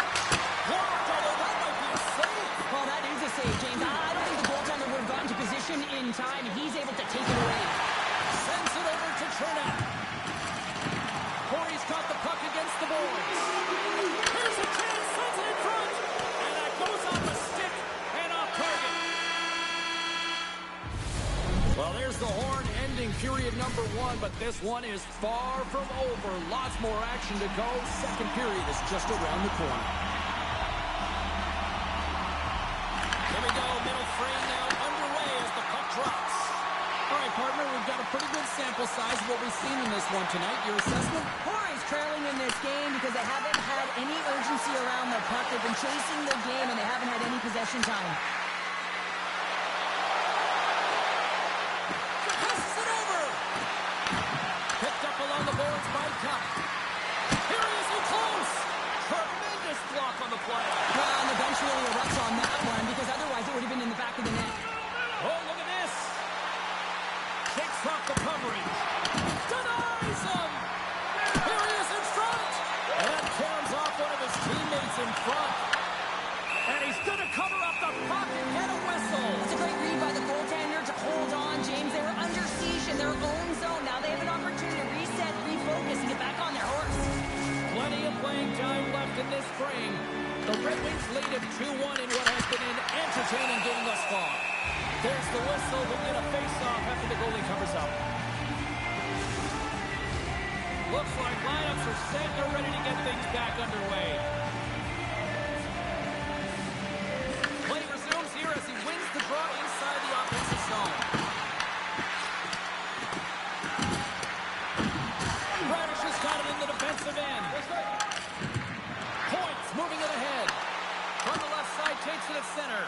Blocked, although that might be a save. Well, that is a save, James. I don't think the goaltender would have gotten to position in time. He's able to take it away. Sends it over to Chernak. Corey's got the puck against the boards. Here's a chance. Sends it in front. And that goes on the stick and off target. Well, there's the horn ending period number 1, but this one is far from over. Lots more action to go. Second period is just around the corner. Here we go. Middle frame now underway as the puck drops. All right, partner, we've got a pretty good sample size of what we've seen in this one tonight. Your assessment? Corey's trailing in this game because they haven't had any urgency around the puck. They've been chasing the game, and they haven't had any possession time. Passes it over. Picked up along the boards by Tuck. Here he is in close. Tremendous block on the play. Well, and the bench really erupts on that one because The Red Wings lead it 2-1 in what has been an entertaining game thus far. There's the whistle. We'll get a face-off after the goalie covers up. Looks like lineups are set. They're ready to get things back underway. Play resumes here as he wins the draw inside the offensive zone. Radish has got it in the defensive end. Points moving it ahead. From the left side, takes it at center.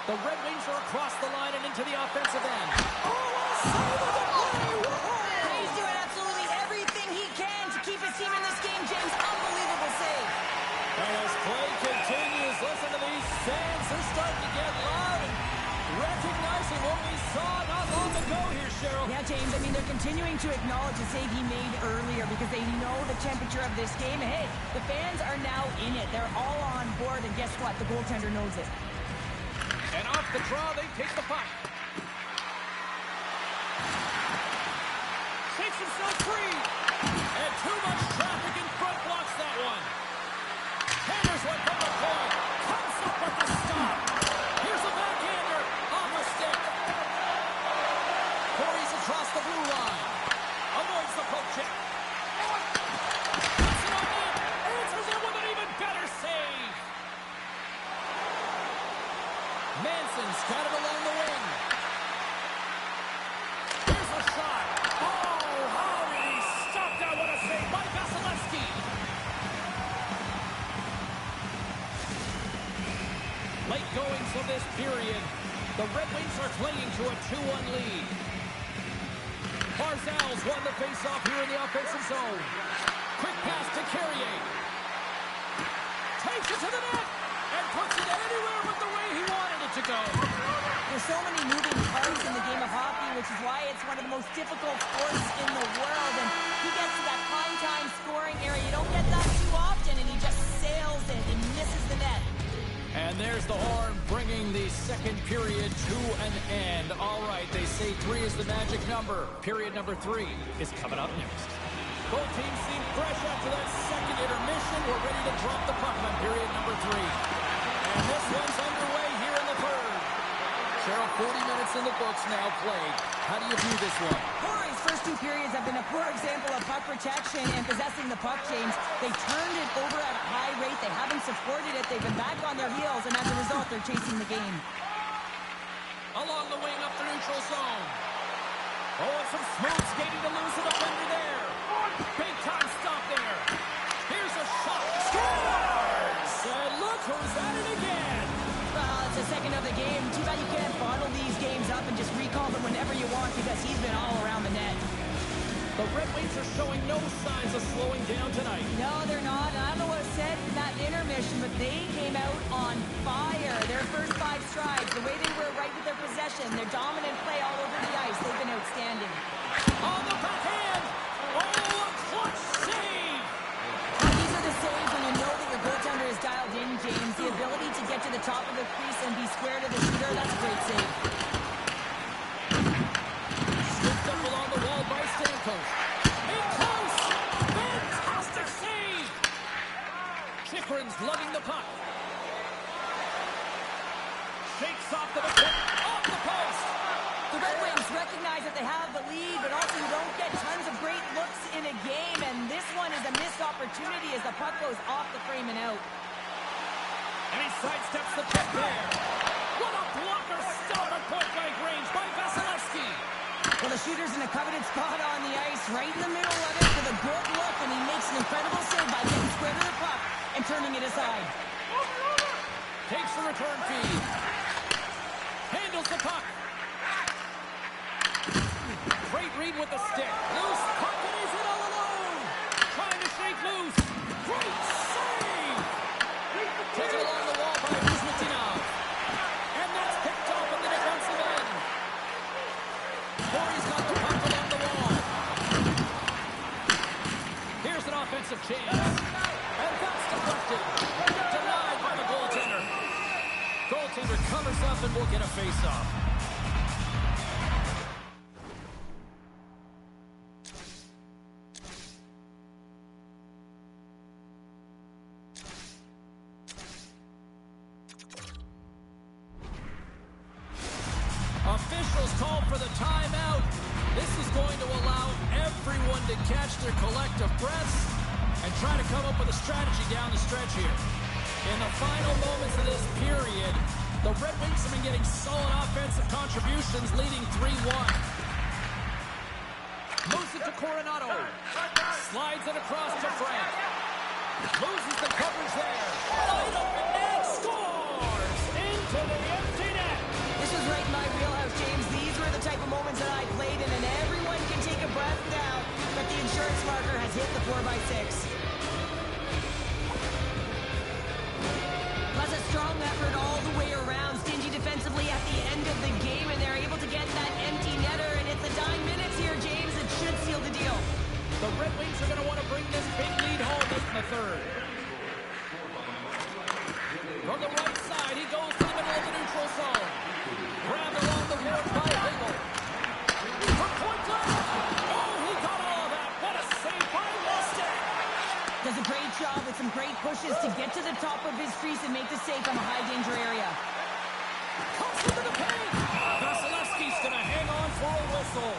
The Red Wings are across the line and into the offensive end. Oh, what a save of the play! He's doing absolutely everything he can to keep his team in this game, James. Unbelievable save. And as play continues, listen to these fans. They're starting to get loud and recognizing what we saw not long ago here, Cheryl. Yeah, James, I mean, they're continuing to acknowledge the save he made earlier because they know the temperature of this game. Hey, the fans are now in it. They're all on board, and guess what? The goaltender knows it. And off the draw, they take the puck. Takes himself free. And too much traffic in front blocks that one. Hammers one from the point. Comes up with the stop. Here's a backhander on the stick. Corey's across the blue line. Avoids the poke check. Puts it on in. Answers it with an even better save. Manson's got it along the wing. Here's a shot. Oh, how did he stop that? What a save by Vasilevsky. Late goings of this period. The Red Wings are clinging to a 2-1 lead. Barzal's won the faceoff here in the offensive zone. Quick pass to Carrier. Takes it to the net and puts it anywhere but the way he wanted it to go. There's so many moving parts in the game of hockey, which is why it's one of the most difficult sports in the world. And he gets to that prime time scoring area. You don't get that too often, and he just sails it and misses the net. And there's the horn bringing the second period to an end. All right, they say 3 is the magic number. Period number 3 is coming up next. Both teams seem fresh after that second intermission. We're ready to drop the puck on period number 3. And this one's underway here in the third. Cheryl, 40 minutes in the books now played. How do you view this one? Corey's first 2 periods have been a poor example of puck protection and possessing the puck, James. They turned it over at a high rate. They haven't supported it. They've been back on their heels, and as a result, they're chasing the game. Along the wing up the neutral zone. Oh, and some smooth skating to lose it up under there. Big time stop there. Here's a shot. Scores! And look who's at it again. Well, it's the second of the game. Too bad you can't bottle these games up and just recall them whenever you want because he's been all around the net. The Red Wings are showing no signs of slowing down tonight. No, they're not. I don't know what it said in that intermission, but they came out on fire. Their first 5 strides, the way they were right with their possession, their dominant play all over the ice, they've been outstanding. On the backhand. Oh, a clutch save. These are the saves when you know that your goaltender is dialed in, James. The ability to get to the top of the crease and be square to the shooter, that's a great save. Scooped up along the wall by Stamkos. In close. Fantastic save. Chikrin's lugging the puck. Shakes off the defender. Off the post. The Red Wings recognize that they have the lead, but also you don't get tons of great looks in a game, and this one is a missed opportunity as the puck goes off the frame and out. And he sidesteps the puck there. What a blocker stop at point-blank range by Vasilevsky. Well, the shooter's in a coveted spot on the ice, right in the middle of it with a good look, and he makes an incredible save by getting square to the puck and turning it aside. Takes the return feed. Handles the puck. Great read with the stick. Loose puck, and he's in all alone. Trying to shake loose. Great save. Taken along the wall by Kuzmitinov. And that's picked off in the defensive end. Corey's got the puck along the wall. Here's an offensive chance. And that's deflected. Denied by the goaltender. Goaltender covers up and will get a face-off. for the timeout. This is going to allow everyone to catch their collective breaths and try to come up with a strategy down the stretch here. In the final moments of this period, the Red Wings have been getting solid offensive contributions, leading 3-1. Moves it to Coronado. Slides it across to Frank. Loses the coverage there. Line up and net. Scores! Into the empty net. This was right in my wheelhouse, James. These were the type of moments that I played in, and everyone can take a breath now that the insurance marker has hit the 4x6. Plus a strong effort all the way around. Stingy defensively at the end of the game, and they're able to get that empty netter, and it's the dying minutes here, James. It should seal the deal. The Red Wings are going to want to bring this big lead home late in the third. From the right side, he goes to the middle of the neutral zone. Grabbed along the board by Hagel. For point blank. Oh, he got all of that. What a save by Weston. Does a great job with some great pushes to get to the top of his crease and make the save from a high-danger area. Comes into the paint. Vasilevsky's going to hang on for a whistle.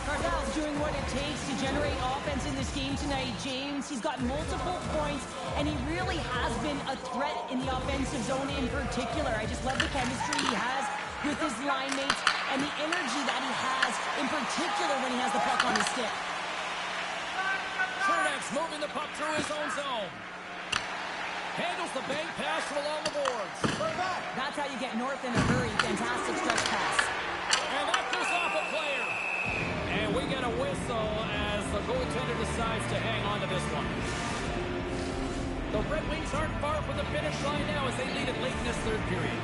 Barzal's doing what it takes to generate offense in this game tonight, James. He's got multiple points, and he really has been a threat in the offensive zone in particular. I just love the chemistry he has with his line mates and the energy that he has, in particular when he has the puck on his stick. Turnouts moving the puck through his own zone. Handles the bank pass from along the boards. That's how you get north in a hurry. Fantastic stretch pass. And that goes off a player. And we get a whistle as the goaltender decides to hang on to this one. The Red Wings aren't far from the finish line now as they lead it late in this third period.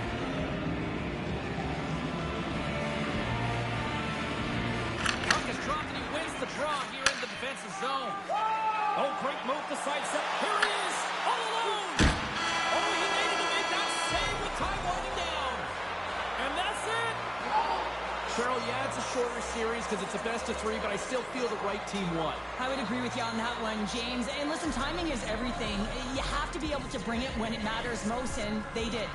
Puck is dropped and he wins the draw here in the defensive zone. Oh, great move to sidestep. Here he is, all alone. Oh, he needed to make that save with time winding down. And that's it. Cheryl, yeah, it's a shorter series because it's a best-of-3, but I still feel the right team won. I would agree with you on that one, James. And listen, timing is everything. You have to be able to bring it when it matters most, and they did.